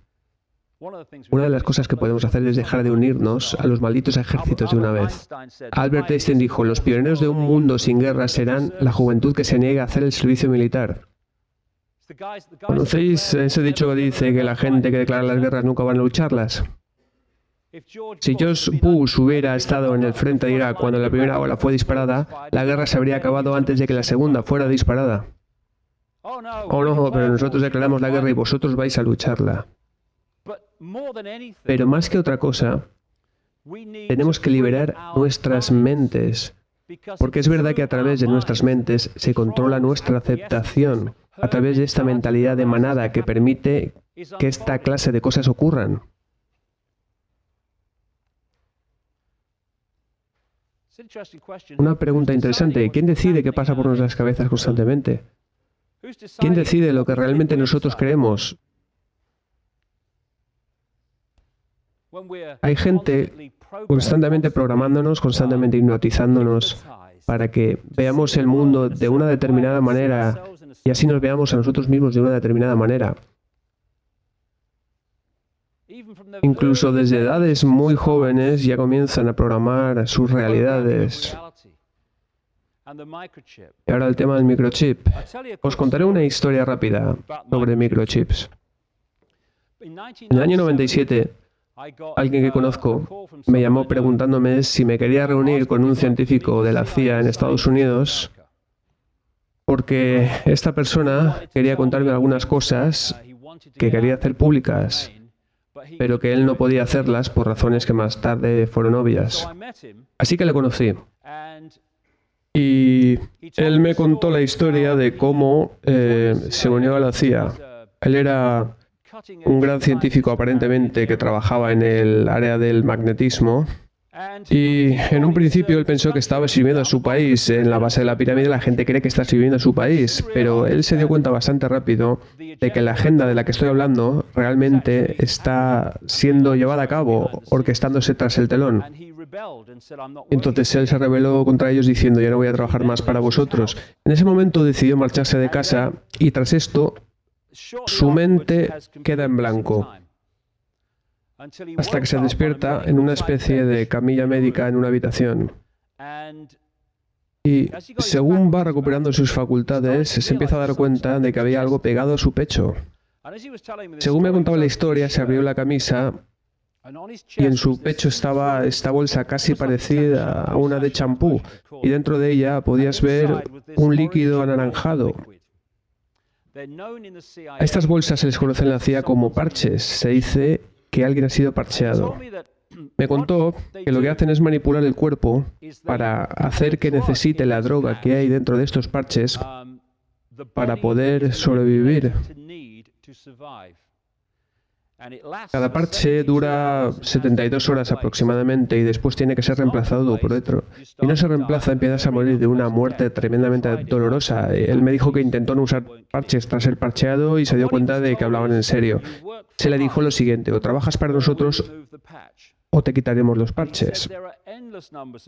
Una de las cosas que podemos hacer es dejar de unirnos a los malditos ejércitos de una vez. Albert Einstein dijo, los pioneros de un mundo sin guerra serán la juventud que se niega a hacer el servicio militar. ¿Conocéis ese dicho que dice que la gente que declara las guerras nunca van a lucharlas? Si George Bush hubiera estado en el frente de Irak cuando la primera bala fue disparada, la guerra se habría acabado antes de que la segunda fuera disparada. Oh no, pero nosotros declaramos la guerra y vosotros vais a lucharla. Pero más que otra cosa, tenemos que liberar nuestras mentes, porque es verdad que a través de nuestras mentes se controla nuestra aceptación, a través de esta mentalidad de manada que permite que esta clase de cosas ocurran. Una pregunta interesante, ¿quién decide qué pasa por nuestras cabezas constantemente? ¿Quién decide lo que realmente nosotros creemos? Hay gente constantemente programándonos, constantemente hipnotizándonos para que veamos el mundo de una determinada manera y así nos veamos a nosotros mismos de una determinada manera. Incluso desde edades muy jóvenes ya comienzan a programar sus realidades. Y ahora el tema del microchip. Os contaré una historia rápida sobre microchips. En el año 97, alguien que conozco me llamó preguntándome si me quería reunir con un científico de la CIA en Estados Unidos porque esta persona quería contarme algunas cosas que quería hacer públicas, pero que él no podía hacerlas por razones que más tarde fueron obvias. Así que le conocí. Y él me contó la historia de cómo se unió a la CIA. Él era un gran científico aparentemente que trabajaba en el área del magnetismo y en un principio él pensó que estaba sirviendo a su país. En la base de la pirámide la gente cree que está sirviendo a su país, pero él se dio cuenta bastante rápido de que la agenda de la que estoy hablando realmente está siendo llevada a cabo, orquestándose tras el telón. Entonces él se rebeló contra ellos diciendo, ya no voy a trabajar más para vosotros. En ese momento decidió marcharse de casa y tras esto su mente queda en blanco hasta que se despierta en una especie de camilla médica en una habitación. Y según va recuperando sus facultades, se empieza a dar cuenta de que había algo pegado a su pecho. Según me contaba la historia, se abrió la camisa y en su pecho estaba esta bolsa casi parecida a una de champú y dentro de ella podías ver un líquido anaranjado. A estas bolsas se les conoce en la CIA como parches. Se dice que alguien ha sido parcheado. Me contó que lo que hacen es manipular el cuerpo para hacer que necesite la droga que hay dentro de estos parches para poder sobrevivir. Cada parche dura 72 horas aproximadamente y después tiene que ser reemplazado por otro. Si no se reemplaza, empiezas a morir de una muerte tremendamente dolorosa. Él me dijo que intentó no usar parches tras ser parcheado y se dio cuenta de que hablaban en serio. Se le dijo lo siguiente, o trabajas para nosotros o te quitaremos los parches.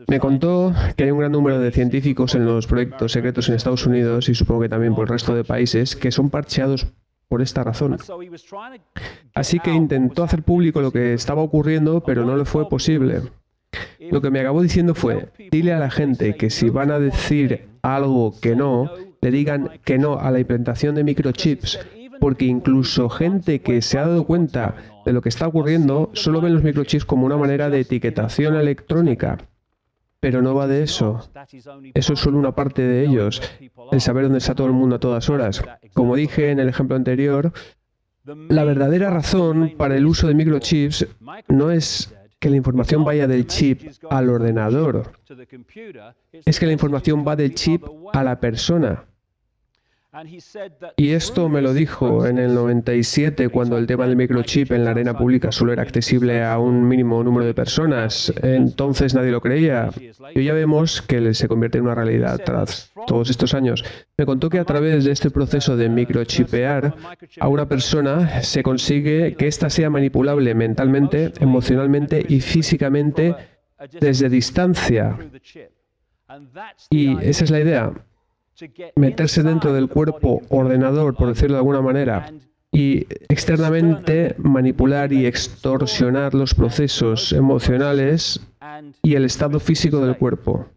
Me contó que hay un gran número de científicos en los proyectos secretos en Estados Unidos y supongo que también por el resto de países que son parcheados por esta razón. Así que intentó hacer público lo que estaba ocurriendo, pero no le fue posible. Lo que me acabó diciendo fue, dile a la gente que si van a decir algo que no, le digan que no a la implantación de microchips, porque incluso gente que se ha dado cuenta de lo que está ocurriendo solo ven los microchips como una manera de etiquetación electrónica. Pero no va de eso. Eso es solo una parte de ellos, el saber dónde está todo el mundo a todas horas. Como dije en el ejemplo anterior, la verdadera razón para el uso de microchips no es que la información vaya del chip al ordenador, es que la información va del chip a la persona. Y esto me lo dijo en el 97, cuando el tema del microchip en la arena pública solo era accesible a un mínimo número de personas. Entonces nadie lo creía. Y ya vemos que se convierte en una realidad tras todos estos años. Me contó que a través de este proceso de microchipear a una persona se consigue que ésta sea manipulable mentalmente, emocionalmente y físicamente desde distancia. Y esa es la idea. Meterse dentro del cuerpo ordenador, por decirlo de alguna manera, y externamente manipular y extorsionar los procesos emocionales y el estado físico del cuerpo.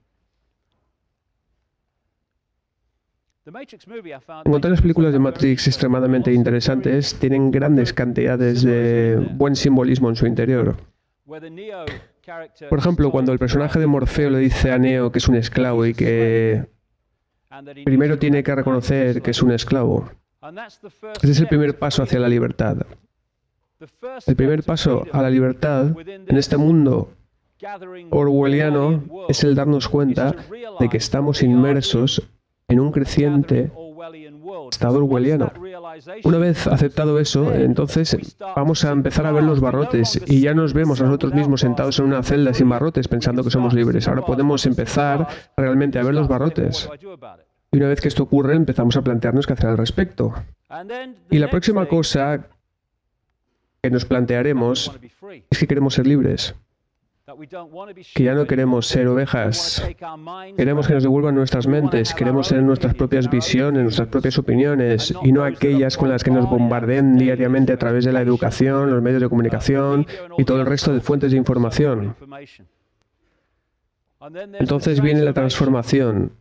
Encontré las películas de Matrix extremadamente interesantes, tienen grandes cantidades de buen simbolismo en su interior. Por ejemplo, cuando el personaje de Morfeo le dice a Neo que es un esclavo y que primero tiene que reconocer que es un esclavo. Ese es el primer paso hacia la libertad. El primer paso a la libertad en este mundo orwelliano es el darnos cuenta de que estamos inmersos en un creciente estado orwelliano. Una vez aceptado eso, entonces vamos a empezar a ver los barrotes y ya nos vemos a nosotros mismos sentados en una celda sin barrotes pensando que somos libres. Ahora podemos empezar realmente a ver los barrotes. Y una vez que esto ocurre, empezamos a plantearnos qué hacer al respecto. Y la próxima cosa que nos plantearemos es que queremos ser libres. Que ya no queremos ser ovejas. Queremos que nos devuelvan nuestras mentes, queremos tener nuestras propias visiones, nuestras propias opiniones, y no aquellas con las que nos bombardean diariamente a través de la educación, los medios de comunicación y todo el resto de fuentes de información. Entonces viene la transformación,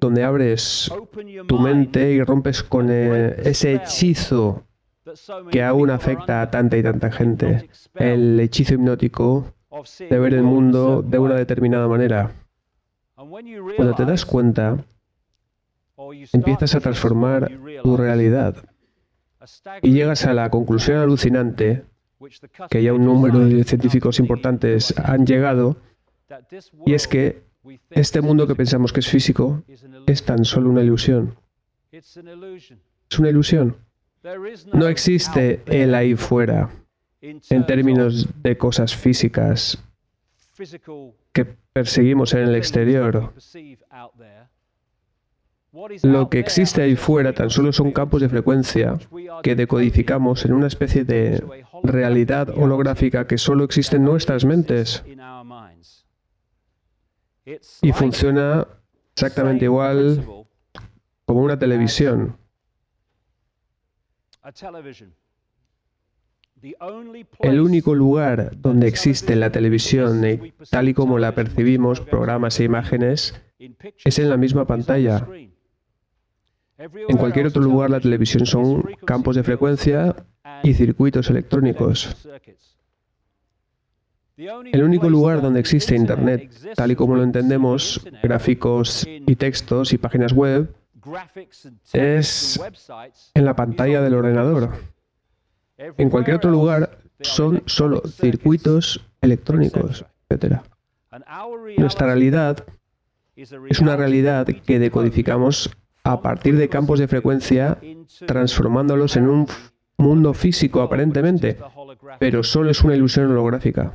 donde abres tu mente y rompes con ese hechizo que aún afecta a tanta y tanta gente, el hechizo hipnótico de ver el mundo de una determinada manera. Cuando te das cuenta, empiezas a transformar tu realidad y llegas a la conclusión alucinante, que ya un número de científicos importantes han llegado, y es que este mundo que pensamos que es físico es tan solo una ilusión. Es una ilusión. No existe el ahí fuera en términos de cosas físicas que perseguimos en el exterior. Lo que existe ahí fuera tan solo son campos de frecuencia que decodificamos en una especie de realidad holográfica que solo existe en nuestras mentes. Y funciona exactamente igual como una televisión. El único lugar donde existe la televisión, tal y como la percibimos, programas e imágenes, es en la misma pantalla. En cualquier otro lugar la televisión son campos de frecuencia y circuitos electrónicos. El único lugar donde existe Internet, tal y como lo entendemos, gráficos y textos y páginas web, es en la pantalla del ordenador. En cualquier otro lugar son solo circuitos electrónicos, etc. Nuestra realidad es una realidad que decodificamos a partir de campos de frecuencia, transformándolos en un mundo físico aparentemente, pero solo es una ilusión holográfica.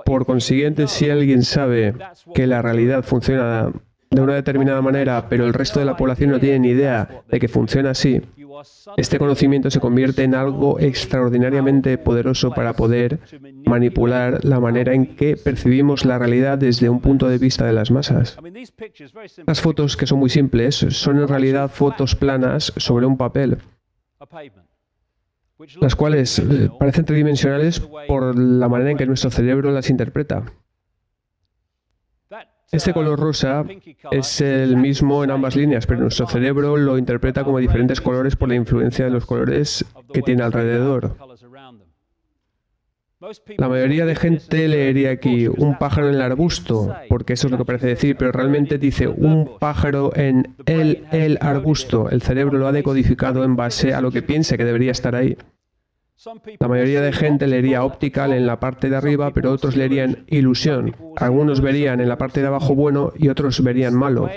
Por consiguiente, si alguien sabe que la realidad funciona de una determinada manera, pero el resto de la población no tiene ni idea de que funciona así, este conocimiento se convierte en algo extraordinariamente poderoso para poder manipular la manera en que percibimos la realidad desde un punto de vista de las masas. Las fotos, que son muy simples, son en realidad fotos planas sobre un papel, las cuales parecen tridimensionales por la manera en que nuestro cerebro las interpreta. Este color rosa es el mismo en ambas líneas, pero nuestro cerebro lo interpreta como diferentes colores por la influencia de los colores que tiene alrededor. La mayoría de gente leería aquí un pájaro en el arbusto, porque eso es lo que parece decir, pero realmente dice un pájaro en el arbusto. El cerebro lo ha decodificado en base a lo que piensa que debería estar ahí. La mayoría de gente leería optical en la parte de arriba, pero otros leerían ilusión. Algunos verían en la parte de abajo bueno y otros verían malo.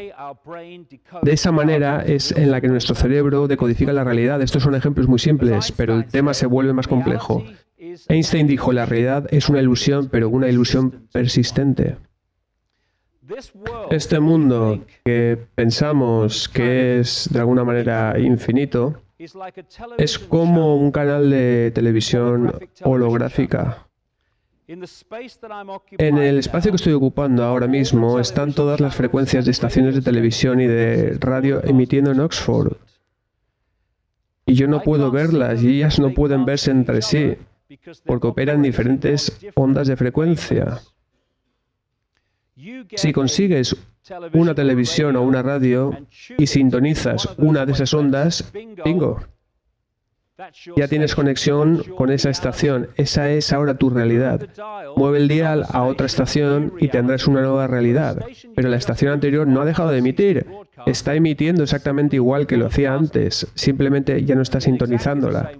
De esa manera es en la que nuestro cerebro decodifica la realidad. Estos son ejemplos muy simples, pero el tema se vuelve más complejo. Einstein dijo, la realidad es una ilusión, pero una ilusión persistente. Este mundo que pensamos que es de alguna manera infinito, es como un canal de televisión holográfica. En el espacio que estoy ocupando ahora mismo están todas las frecuencias de estaciones de televisión y de radio emitiendo en Oxford. Y yo no puedo verlas y ellas no pueden verse entre sí, porque operan diferentes ondas de frecuencia. Si consigues una televisión o una radio y sintonizas una de esas ondas, bingo, ya tienes conexión con esa estación. Esa es ahora tu realidad. Mueve el dial a otra estación y tendrás una nueva realidad. Pero la estación anterior no ha dejado de emitir. Está emitiendo exactamente igual que lo hacía antes. Simplemente ya no está sintonizándola.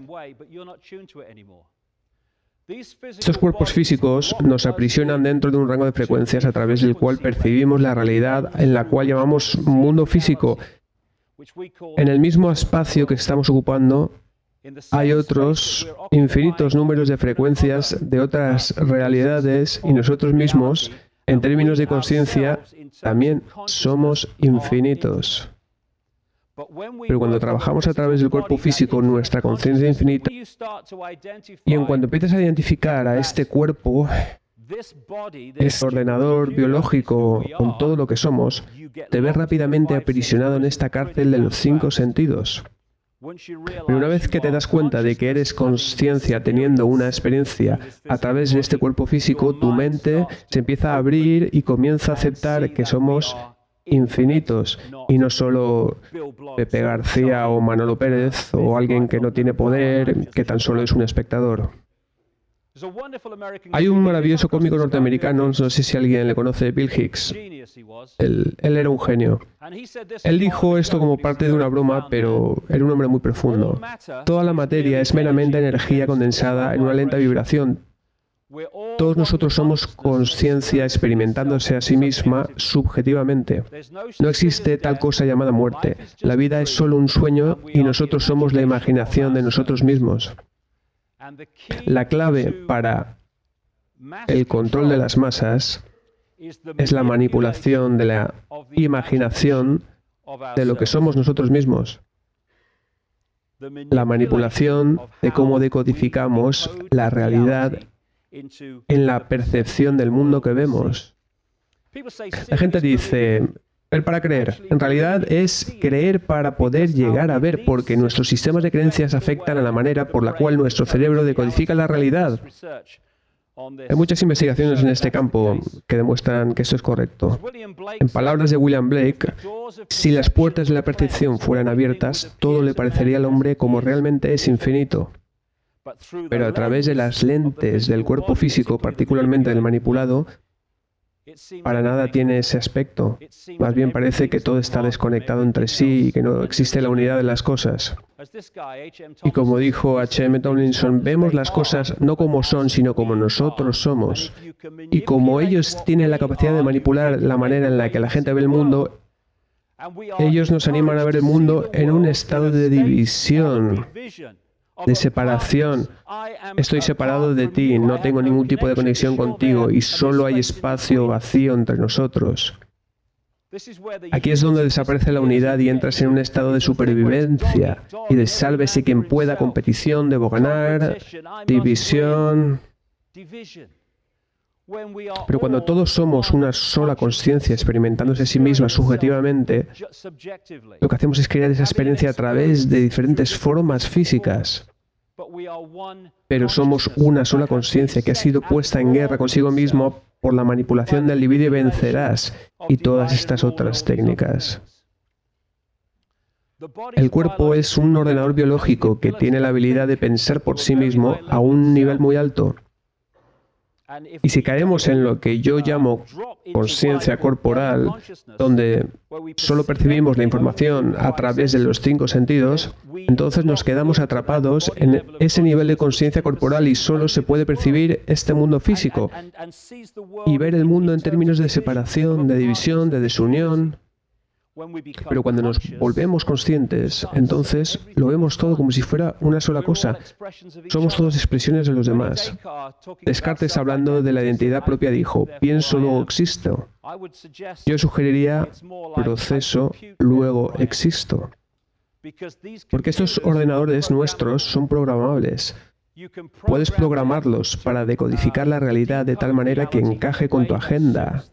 Estos cuerpos físicos nos aprisionan dentro de un rango de frecuencias a través del cual percibimos la realidad en la cual llamamos mundo físico. En el mismo espacio que estamos ocupando hay otros infinitos números de frecuencias de otras realidades y nosotros mismos, en términos de conciencia, también somos infinitos. Pero cuando trabajamos a través del cuerpo físico, nuestra conciencia infinita, y en cuanto empiezas a identificar a este cuerpo, este ordenador biológico con todo lo que somos, te ves rápidamente aprisionado en esta cárcel de los 5 sentidos. Pero una vez que te das cuenta de que eres conciencia teniendo una experiencia a través de este cuerpo físico, tu mente se empieza a abrir y comienza a aceptar que somos infinitos y no solo Pepe García o Manolo Pérez o alguien que no tiene poder, que tan solo es un espectador. Hay un maravilloso cómico norteamericano, no sé si alguien le conoce, Bill Hicks. Él era un genio. Él dijo esto como parte de una broma, pero era un hombre muy profundo. Toda la materia es meramente energía condensada en una lenta vibración. Todos nosotros somos conciencia experimentándose a sí misma subjetivamente. No existe tal cosa llamada muerte. La vida es solo un sueño y nosotros somos la imaginación de nosotros mismos. La clave para el control de las masas es la manipulación de la imaginación de lo que somos nosotros mismos. La manipulación de cómo decodificamos la realidad en la percepción del mundo que vemos. La gente dice, ver para creer. En realidad es creer para poder llegar a ver, porque nuestros sistemas de creencias afectan a la manera por la cual nuestro cerebro decodifica la realidad. Hay muchas investigaciones en este campo que demuestran que esto es correcto. En palabras de William Blake, si las puertas de la percepción fueran abiertas, todo le parecería al hombre como realmente es infinito. Pero a través de las lentes del cuerpo físico, particularmente del manipulado, para nada tiene ese aspecto. Más bien parece que todo está desconectado entre sí y que no existe la unidad de las cosas. Y como dijo H.M. Tomlinson, vemos las cosas no como son, sino como nosotros somos. Y como ellos tienen la capacidad de manipular la manera en la que la gente ve el mundo, ellos nos animan a ver el mundo en un estado de división, de separación. Estoy separado de ti, no tengo ningún tipo de conexión contigo y solo hay espacio vacío entre nosotros. Aquí es donde desaparece la unidad y entras en un estado de supervivencia y de sálvese quien pueda, competición, debo ganar, división. Pero cuando todos somos una sola conciencia experimentándose a sí misma subjetivamente, lo que hacemos es crear esa experiencia a través de diferentes formas físicas. Pero somos una sola conciencia que ha sido puesta en guerra consigo mismo por la manipulación del divide y vencerás y todas estas otras técnicas. El cuerpo es un ordenador biológico que tiene la habilidad de pensar por sí mismo a un nivel muy alto. Y si caemos en lo que yo llamo conciencia corporal, donde solo percibimos la información a través de los 5 sentidos, entonces nos quedamos atrapados en ese nivel de conciencia corporal y solo se puede percibir este mundo físico y ver el mundo en términos de separación, de división, de desunión. Pero cuando nos volvemos conscientes, entonces lo vemos todo como si fuera una sola cosa. Somos todas expresiones de los demás. Descartes, hablando de la identidad propia, dijo, pienso, luego existo. Yo sugeriría proceso, luego existo. Porque estos ordenadores nuestros son programables. Puedes programarlos para decodificar la realidad de tal manera que encaje con tu agenda.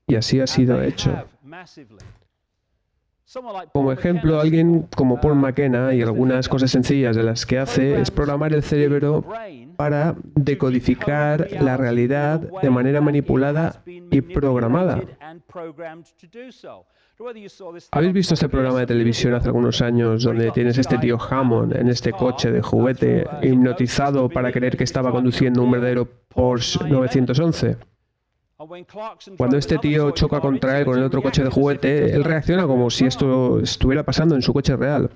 Y así ha sido hecho. Como ejemplo, alguien como Paul McKenna y algunas cosas sencillas de las que hace es programar el cerebro para decodificar la realidad de manera manipulada y programada. ¿Habéis visto este programa de televisión hace algunos años donde tienes este tío Hammond en este coche de juguete hipnotizado para creer que estaba conduciendo un verdadero Porsche 911? Cuando este tío choca contra él con el otro coche de juguete, él reacciona como si esto estuviera pasando en su coche real.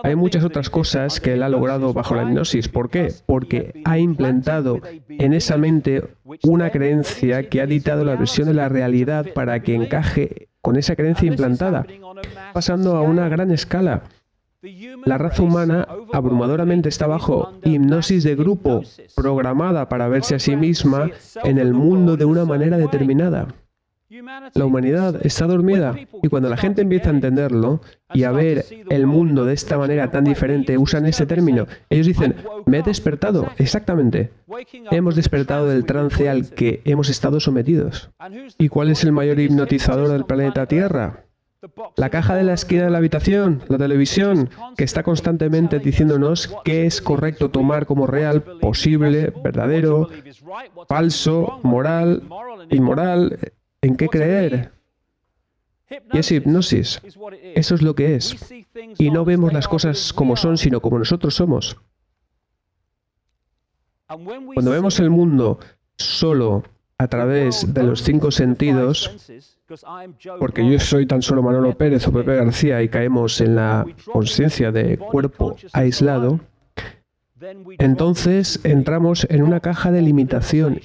Hay muchas otras cosas que él ha logrado bajo la hipnosis. ¿Por qué? Porque ha implantado en esa mente una creencia que ha dictado la versión de la realidad para que encaje con esa creencia implantada, pasando a una gran escala. La raza humana abrumadoramente está bajo hipnosis de grupo, programada para verse a sí misma en el mundo de una manera determinada. La humanidad está dormida y cuando la gente empieza a entenderlo y a ver el mundo de esta manera tan diferente, usan ese término. Ellos dicen, me he despertado. Exactamente. Hemos despertado del trance al que hemos estado sometidos. ¿Y cuál es el mayor hipnotizador del planeta Tierra? La caja de la esquina de la habitación, la televisión, que está constantemente diciéndonos qué es correcto tomar como real, posible, verdadero, falso, moral, inmoral, en qué creer. Y es hipnosis. Eso es lo que es. Y no vemos las cosas como son, sino como nosotros somos. Cuando vemos el mundo solo a través de los 5 sentidos, porque yo soy tan solo Manolo Pérez o Pepe García y caemos en la conciencia de cuerpo aislado, entonces entramos en una caja de limitación.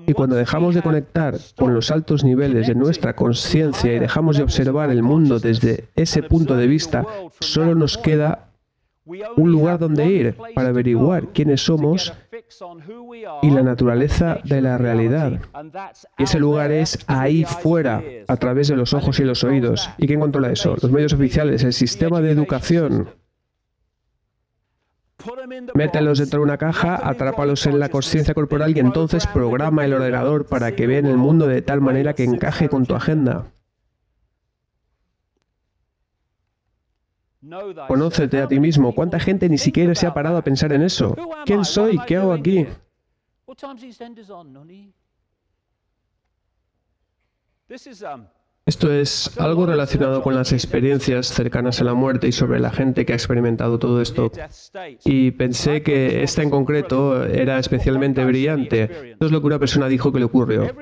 Y cuando dejamos de conectar con los altos niveles de nuestra conciencia y dejamos de observar el mundo desde ese punto de vista, solo nos queda un lugar donde ir para averiguar quiénes somos y la naturaleza de la realidad. Y ese lugar es ahí fuera, a través de los ojos y los oídos. ¿Y quién controla eso? Los medios oficiales, el sistema de educación. Mételos dentro de una caja, atrápalos en la conciencia corporal y entonces programa el ordenador para que vean el mundo de tal manera que encaje con tu agenda. Conócete a ti mismo. ¿Cuánta gente ni siquiera se ha parado a pensar en eso? ¿Quién soy? ¿Qué hago aquí? Esto es algo relacionado con las experiencias cercanas a la muerte y sobre la gente que ha experimentado todo esto. Y pensé que esta en concreto era especialmente brillante. Esto es lo que una persona dijo que le ocurrió.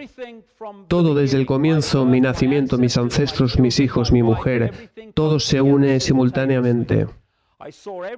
Todo desde el comienzo, mi nacimiento, mis ancestros, mis hijos, mi mujer, todo se une simultáneamente.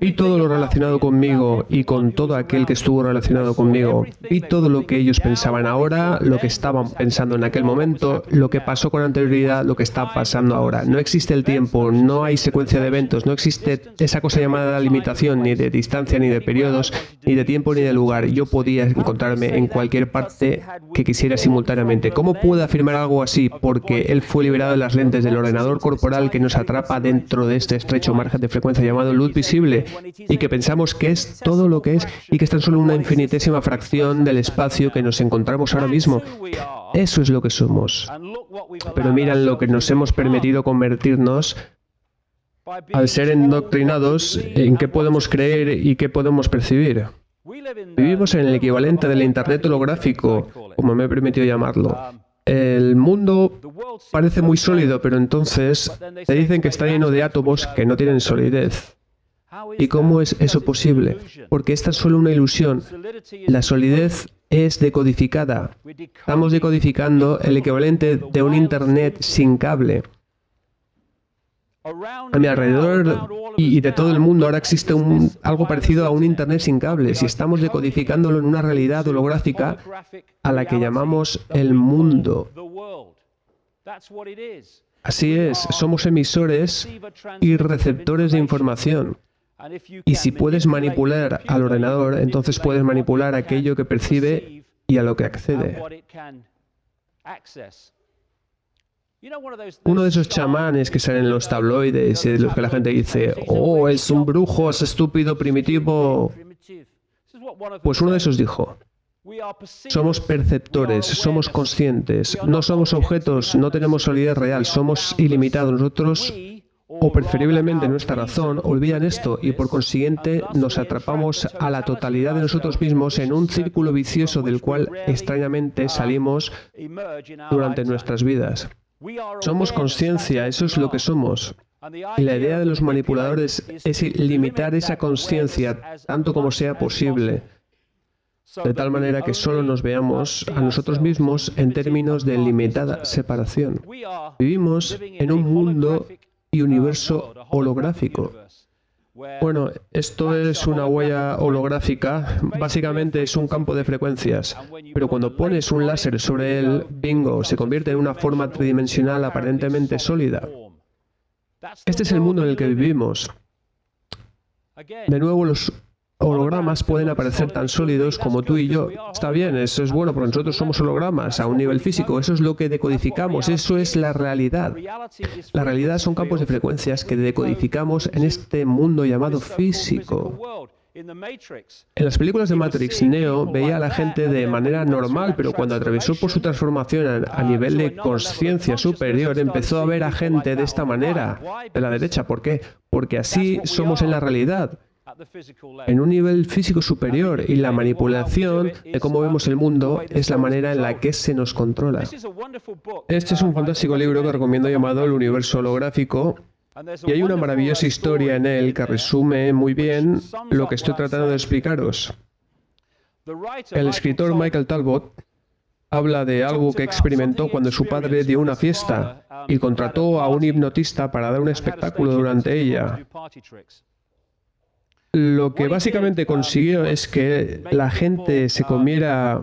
Y todo lo relacionado conmigo y con todo aquel que estuvo relacionado conmigo. Y todo lo que ellos pensaban ahora, lo que estaban pensando en aquel momento, lo que pasó con anterioridad, lo que está pasando ahora. No existe el tiempo, no hay secuencia de eventos, no existe esa cosa llamada la limitación, ni de distancia, ni de periodos, ni de tiempo, ni de lugar. Yo podía encontrarme en cualquier parte que quisiera simultáneamente. ¿Cómo puedo afirmar algo así? Porque él fue liberado de las lentes del ordenador corporal que nos atrapa dentro de este estrecho margen de frecuencia llamado luz visible y que pensamos que es todo lo que es y que es tan solo una infinitésima fracción del espacio que nos encontramos ahora mismo. Eso es lo que somos. Pero miran lo que nos hemos permitido convertirnos al ser endoctrinados en qué podemos creer y qué podemos percibir. Vivimos en el equivalente del Internet holográfico, como me he permitido llamarlo. El mundo parece muy sólido, pero entonces te dicen que está lleno de átomos que no tienen solidez. ¿Y cómo es eso posible? Porque esta es solo una ilusión. La solidez es decodificada. Estamos decodificando el equivalente de un Internet sin cable. A mi alrededor y de todo el mundo ahora existe algo parecido a un Internet sin cables y estamos decodificándolo en una realidad holográfica a la que llamamos el mundo. Así es, somos emisores y receptores de información. Y si puedes manipular al ordenador, entonces puedes manipular aquello que percibe y a lo que accede. Uno de esos chamanes que salen en los tabloides y de los que la gente dice, oh, es un brujo, es estúpido, primitivo. Pues uno de esos dijo, somos perceptores, somos conscientes, no somos objetos, no tenemos solidez real, somos ilimitados. Nosotros, o preferiblemente nuestra razón, olvidan esto y por consiguiente nos atrapamos a la totalidad de nosotros mismos en un círculo vicioso del cual extrañamente salimos durante nuestras vidas. Somos conciencia, eso es lo que somos. Y la idea de los manipuladores es limitar esa conciencia tanto como sea posible, de tal manera que solo nos veamos a nosotros mismos en términos de limitada separación. Vivimos en un mundo y universo holográfico. Bueno, esto es una huella holográfica, básicamente es un campo de frecuencias, pero cuando pones un láser sobre él, bingo, se convierte en una forma tridimensional aparentemente sólida. Este es el mundo en el que vivimos. De nuevo, los hologramas pueden aparecer tan sólidos como tú y yo. Está bien, eso es bueno, porque nosotros somos hologramas a un nivel físico. Eso es lo que decodificamos, eso es la realidad. La realidad son campos de frecuencias que decodificamos en este mundo llamado físico. En las películas de Matrix, Neo veía a la gente de manera normal, pero cuando atravesó por su transformación a nivel de conciencia superior, empezó a ver a gente de esta manera, de la derecha. ¿Por qué? Porque así somos en la realidad, en un nivel físico superior, y la manipulación de cómo vemos el mundo es la manera en la que se nos controla. Este es un fantástico libro que recomiendo llamado El universo holográfico, y hay una maravillosa historia en él que resume muy bien lo que estoy tratando de explicaros. El escritor Michael Talbot habla de algo que experimentó cuando su padre dio una fiesta y contrató a un hipnotista para dar un espectáculo durante ella. Lo que básicamente consiguió es que la gente se comiera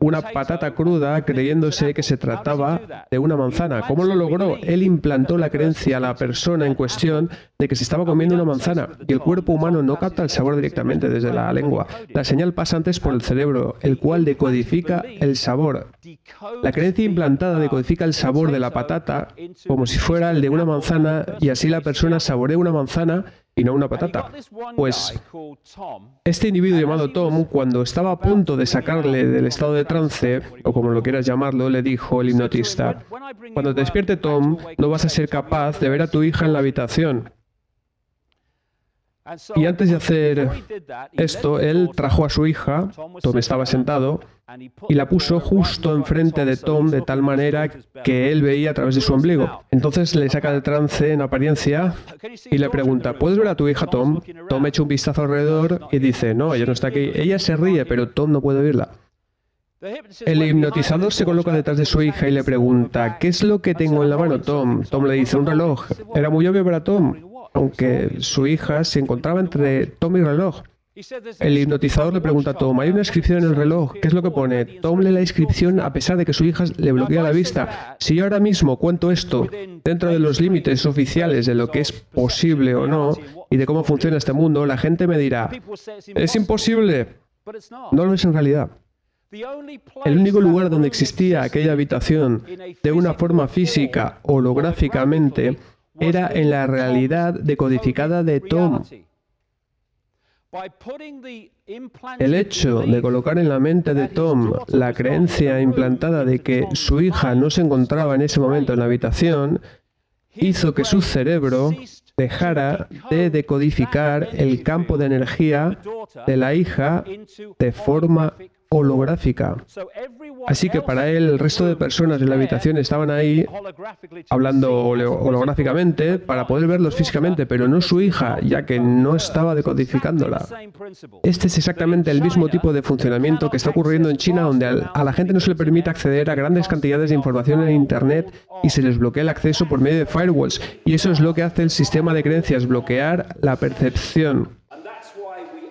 una patata cruda creyéndose que se trataba de una manzana. ¿Cómo lo logró? Él implantó la creencia a la persona en cuestión de que se estaba comiendo una manzana y el cuerpo humano no capta el sabor directamente desde la lengua. La señal pasa antes por el cerebro, el cual decodifica el sabor. La creencia implantada decodifica el sabor de la patata como si fuera el de una manzana y así la persona saborea una manzana y no una patata. Pues este individuo llamado Tom, cuando estaba a punto de sacarle del estado de trance, o como lo quieras llamarlo, le dijo el hipnotista, cuando te despierte Tom, no vas a ser capaz de ver a tu hija en la habitación. Y antes de hacer esto, él trajo a su hija, Tom estaba sentado, y la puso justo enfrente de Tom de tal manera que él veía a través de su ombligo. Entonces le saca del trance en apariencia y le pregunta, ¿puedes ver a tu hija, Tom? Tom echa un vistazo alrededor y dice, no, ella no está aquí. Ella se ríe, pero Tom no puede oírla. El hipnotizador se coloca detrás de su hija y le pregunta, ¿qué es lo que tengo en la mano, Tom? Tom le dice, un reloj. Era muy obvio para Tom, aunque su hija se encontraba entre Tom y el reloj. El hipnotizador le pregunta a Tom, hay una inscripción en el reloj, ¿qué es lo que pone? Tom lee la inscripción a pesar de que su hija le bloquea la vista. Si yo ahora mismo cuento esto dentro de los límites oficiales de lo que es posible o no y de cómo funciona este mundo, la gente me dirá, es imposible. No lo es en realidad. El único lugar donde existía aquella habitación de una forma física, holográficamente, era en la realidad decodificada de Tom. El hecho de colocar en la mente de Tom la creencia implantada de que su hija no se encontraba en ese momento en la habitación hizo que su cerebro dejara de decodificar el campo de energía de la hija de forma holográfica. Así que para él, el resto de personas en la habitación estaban ahí hablando holográficamente para poder verlos físicamente, pero no su hija, ya que no estaba decodificándola. Este es exactamente el mismo tipo de funcionamiento que está ocurriendo en China, donde a la gente no se le permite acceder a grandes cantidades de información en Internet y se les bloquea el acceso por medio de firewalls. Y eso es lo que hace el sistema de creencias, bloquear la percepción.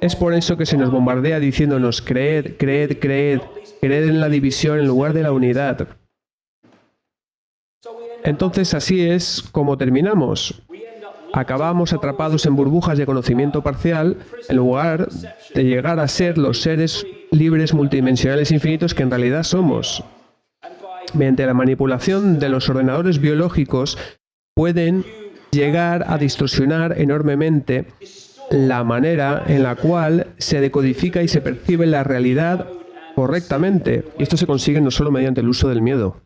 Es por eso que se nos bombardea diciéndonos creed, creed, creed, creed en la división en lugar de la unidad. Entonces así es como terminamos. Acabamos atrapados en burbujas de conocimiento parcial en lugar de llegar a ser los seres libres multidimensionales infinitos que en realidad somos. Mediante la manipulación de los ordenadores biológicos pueden llegar a distorsionar enormemente la manera en la cual se decodifica y se percibe la realidad correctamente. Y esto se consigue no solo mediante el uso del miedo,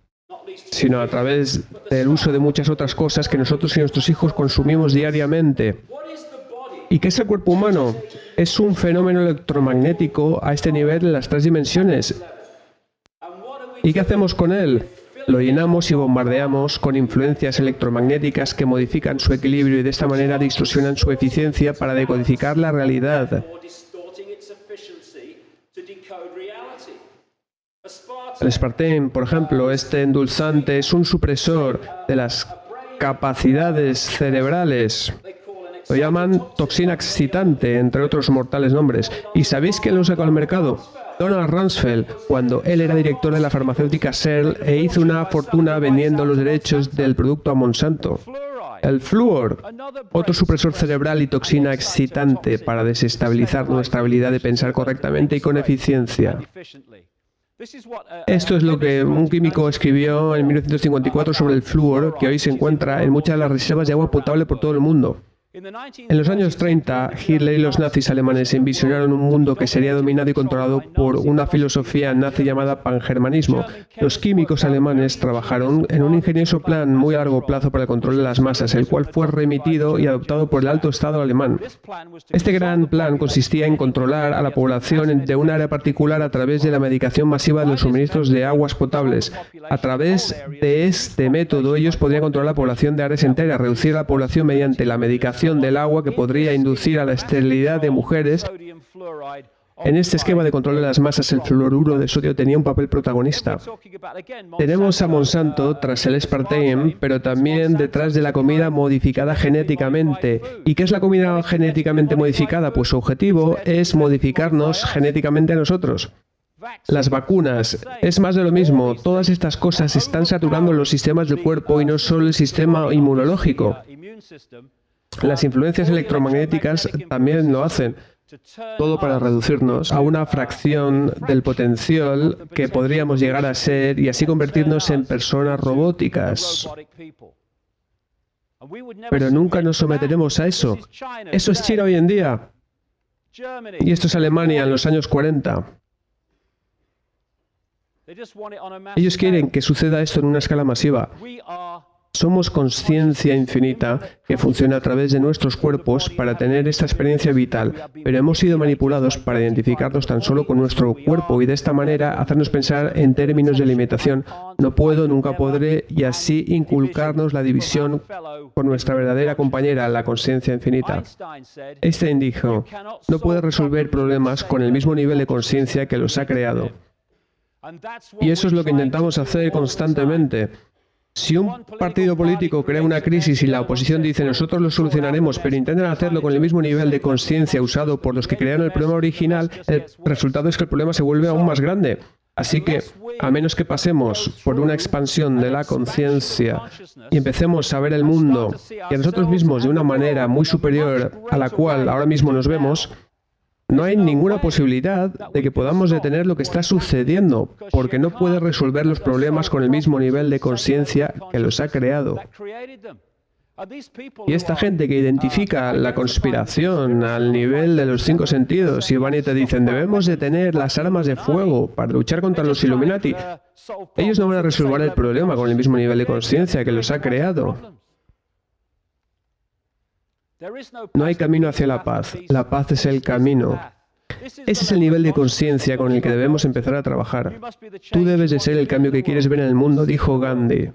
sino a través del uso de muchas otras cosas que nosotros y nuestros hijos consumimos diariamente. ¿Y qué es el cuerpo humano? Es un fenómeno electromagnético a este nivel en las 3 dimensiones. ¿Y qué hacemos con él? Lo llenamos y bombardeamos con influencias electromagnéticas que modifican su equilibrio y de esta manera distorsionan su eficiencia para decodificar la realidad. El aspartame, por ejemplo, este endulzante es un supresor de las capacidades cerebrales. Lo llaman toxina excitante, entre otros mortales nombres. ¿Y sabéis quién lo sacó al mercado? Donald Rumsfeld, cuando él era director de la farmacéutica Shell e hizo una fortuna vendiendo los derechos del producto a Monsanto. El flúor, otro supresor cerebral y toxina excitante para desestabilizar nuestra habilidad de pensar correctamente y con eficiencia. Esto es lo que un químico escribió en 1954 sobre el flúor, que hoy se encuentra en muchas de las reservas de agua potable por todo el mundo. En los años 30, Hitler y los nazis alemanes envisionaron un mundo que sería dominado y controlado por una filosofía nazi llamada pangermanismo. Los químicos alemanes trabajaron en un ingenioso plan muy a largo plazo para el control de las masas, el cual fue remitido y adoptado por el alto estado alemán. Este gran plan consistía en controlar a la población de un área particular a través de la medicación masiva de los suministros de aguas potables. A través de este método, ellos podrían controlar la población de áreas enteras, reducir la población mediante la medicación del agua que podría inducir a la esterilidad de mujeres. En este esquema de control de las masas, el fluoruro de sodio tenía un papel protagonista. Tenemos a Monsanto tras el aspartame, pero también detrás de la comida modificada genéticamente. ¿Y qué es la comida genéticamente modificada? Pues su objetivo es modificarnos genéticamente a nosotros. Las vacunas, es más de lo mismo. Todas estas cosas están saturando los sistemas del cuerpo y no solo el sistema inmunológico. Las influencias electromagnéticas también lo hacen. Todo para reducirnos a una fracción del potencial que podríamos llegar a ser y así convertirnos en personas robóticas. Pero nunca nos someteremos a eso. Eso es China hoy en día. Y esto es Alemania en los años 40. Ellos quieren que suceda esto en una escala masiva. Somos conciencia infinita que funciona a través de nuestros cuerpos para tener esta experiencia vital, pero hemos sido manipulados para identificarnos tan solo con nuestro cuerpo y de esta manera hacernos pensar en términos de limitación. No puedo, nunca podré, y así inculcarnos la división con nuestra verdadera compañera, la conciencia infinita. Einstein dijo, no puedes resolver problemas con el mismo nivel de conciencia que los ha creado. Y eso es lo que intentamos hacer constantemente. Si un partido político crea una crisis y la oposición dice nosotros lo solucionaremos, pero intentan hacerlo con el mismo nivel de conciencia usado por los que crearon el problema original, el resultado es que el problema se vuelve aún más grande. Así que, a menos que pasemos por una expansión de la conciencia y empecemos a ver el mundo y a nosotros mismos de una manera muy superior a la cual ahora mismo nos vemos, no hay ninguna posibilidad de que podamos detener lo que está sucediendo, porque no puede resolver los problemas con el mismo nivel de conciencia que los ha creado. Y esta gente que identifica la conspiración al nivel de los 5 sentidos y van y te dicen debemos detener las armas de fuego para luchar contra los Illuminati, ellos no van a resolver el problema con el mismo nivel de conciencia que los ha creado. No hay camino hacia la paz es el camino. Ese es el nivel de conciencia con el que debemos empezar a trabajar. Tú debes de ser el cambio que quieres ver en el mundo, dijo Gandhi.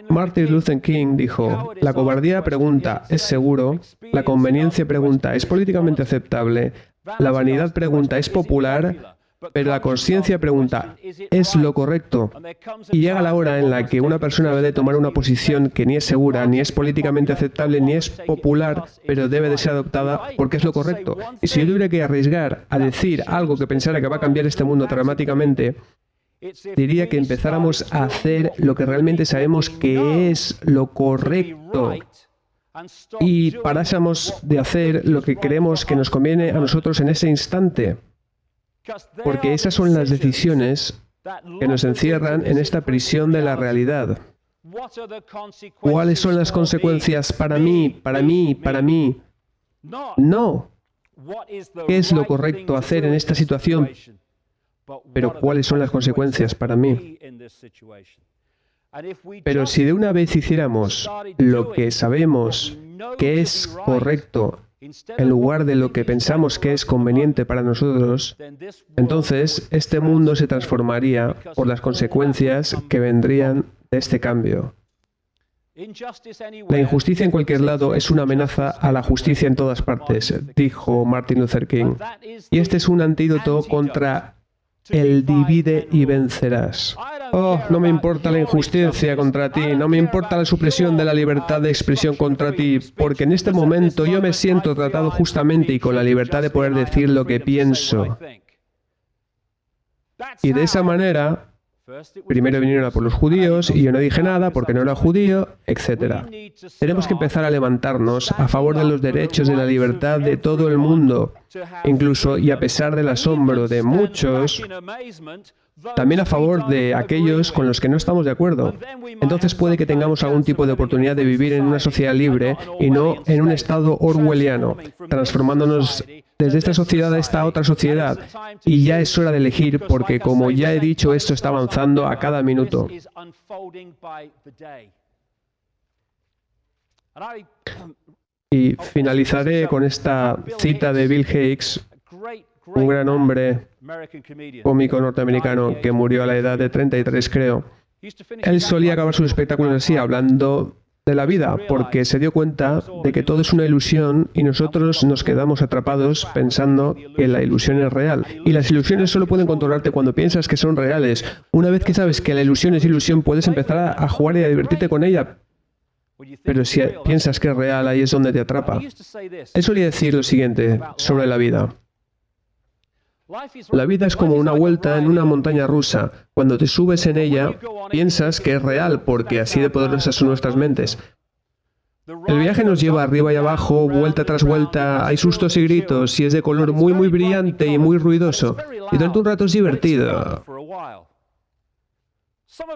Martin Luther King dijo, la cobardía pregunta, ¿es seguro? La conveniencia pregunta, ¿es políticamente aceptable? La vanidad pregunta, ¿es popular? Pero la conciencia pregunta, ¿es lo correcto? Y llega la hora en la que una persona debe de tomar una posición que ni es segura, ni es políticamente aceptable, ni es popular, pero debe de ser adoptada porque es lo correcto. Y si yo tuviera que arriesgar a decir algo que pensara que va a cambiar este mundo dramáticamente, diría que empezáramos a hacer lo que realmente sabemos que es lo correcto y parásemos de hacer lo que creemos que nos conviene a nosotros en ese instante. Porque esas son las decisiones que nos encierran en esta prisión de la realidad. ¿Cuáles son las consecuencias para mí, para mí, para mí? No. ¿Qué es lo correcto hacer en esta situación? Pero ¿cuáles son las consecuencias para mí? Pero si de una vez hiciéramos lo que sabemos que es correcto, en lugar de lo que pensamos que es conveniente para nosotros, entonces este mundo se transformaría por las consecuencias que vendrían de este cambio. La injusticia en cualquier lado es una amenaza a la justicia en todas partes, dijo Martin Luther King. Y este es un antídoto contra el divide y vencerás. Oh, no me importa la injusticia contra ti, no me importa la supresión de la libertad de expresión contra ti, porque en este momento yo me siento tratado justamente y con la libertad de poder decir lo que pienso. Y de esa manera, primero vinieron a por los judíos y yo no dije nada porque no era judío, etc. Tenemos que empezar a levantarnos a favor de los derechos de la libertad de todo el mundo, incluso y a pesar del asombro de muchos, también a favor de aquellos con los que no estamos de acuerdo. Entonces puede que tengamos algún tipo de oportunidad de vivir en una sociedad libre y no en un estado orwelliano, transformándonos desde esta sociedad a esta otra sociedad. Y ya es hora de elegir porque, como ya he dicho, esto está avanzando a cada minuto. Y finalizaré con esta cita de Bill Hicks, un gran hombre cómico norteamericano que murió a la edad de 33, creo. Él solía acabar sus espectáculos así, hablando de la vida, porque se dio cuenta de que todo es una ilusión y nosotros nos quedamos atrapados pensando que la ilusión es real. Y las ilusiones solo pueden controlarte cuando piensas que son reales. Una vez que sabes que la ilusión es ilusión, puedes empezar a jugar y a divertirte con ella. Pero si piensas que es real, ahí es donde te atrapa. Él solía decir lo siguiente sobre la vida. La vida es como una vuelta en una montaña rusa. Cuando te subes en ella, piensas que es real, porque así de poderosas son nuestras mentes. El viaje nos lleva arriba y abajo, vuelta tras vuelta, hay sustos y gritos, y es de color muy, muy brillante y muy ruidoso. Y durante un rato es divertido.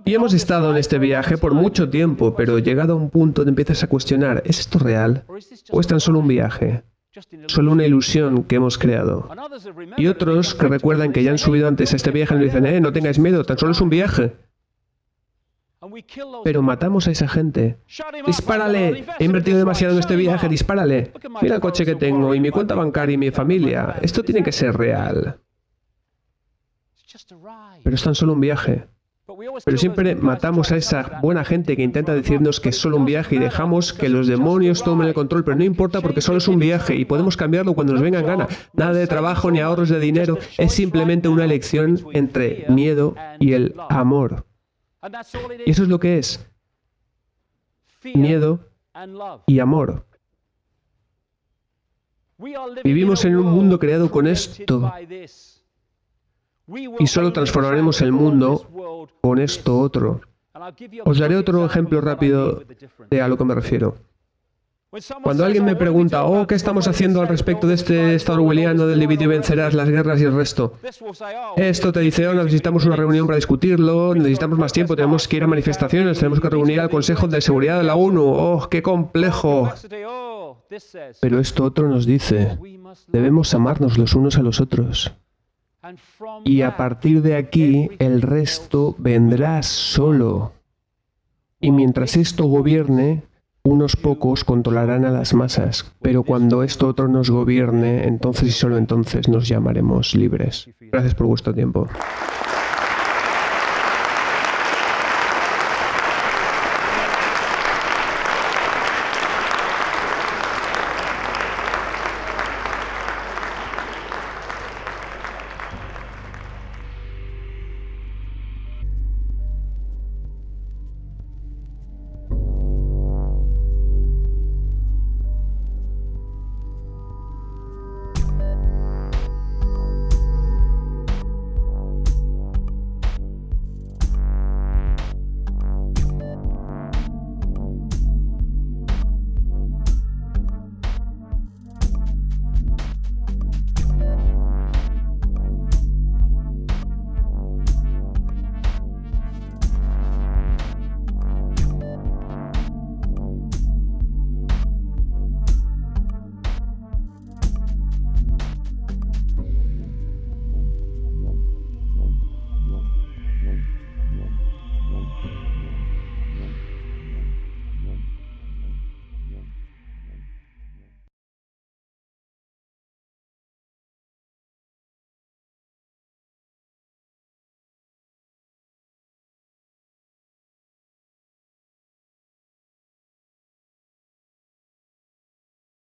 Y hemos estado en este viaje por mucho tiempo, pero llegado a un punto te empiezas a cuestionar, ¿es esto real? ¿O es tan solo un viaje? Solo una ilusión que hemos creado. Y otros que recuerdan que ya han subido antes a este viaje y nos dicen, no tengáis miedo, tan solo es un viaje. Pero matamos a esa gente. ¡Dispárale! He invertido demasiado en este viaje, dispárale. Mira el coche que tengo y mi cuenta bancaria y mi familia. Esto tiene que ser real. Pero es tan solo un viaje. Pero siempre matamos a esa buena gente que intenta decirnos que es solo un viaje y dejamos que los demonios tomen el control, pero no importa porque solo es un viaje y podemos cambiarlo cuando nos venga en gana. Nada de trabajo ni ahorros de dinero, es simplemente una elección entre miedo y el amor. Y eso es lo que es. Miedo y amor. Vivimos en un mundo creado con esto. Y solo transformaremos el mundo con esto otro. Os daré otro ejemplo rápido de a lo que me refiero. Cuando alguien me pregunta, ¿qué estamos haciendo al respecto de este estado orwelliano del divide y vencerás, las guerras y el resto? Esto te dice, necesitamos una reunión para discutirlo, necesitamos más tiempo, tenemos que ir a manifestaciones, tenemos que reunir al Consejo de Seguridad de la ONU. ¡Qué complejo! Pero esto otro nos dice, debemos amarnos los unos a los otros. Y a partir de aquí, el resto vendrá solo. Y mientras esto gobierne, unos pocos controlarán a las masas, pero cuando esto otro nos gobierne, entonces y solo entonces nos llamaremos libres. Gracias por vuestro tiempo.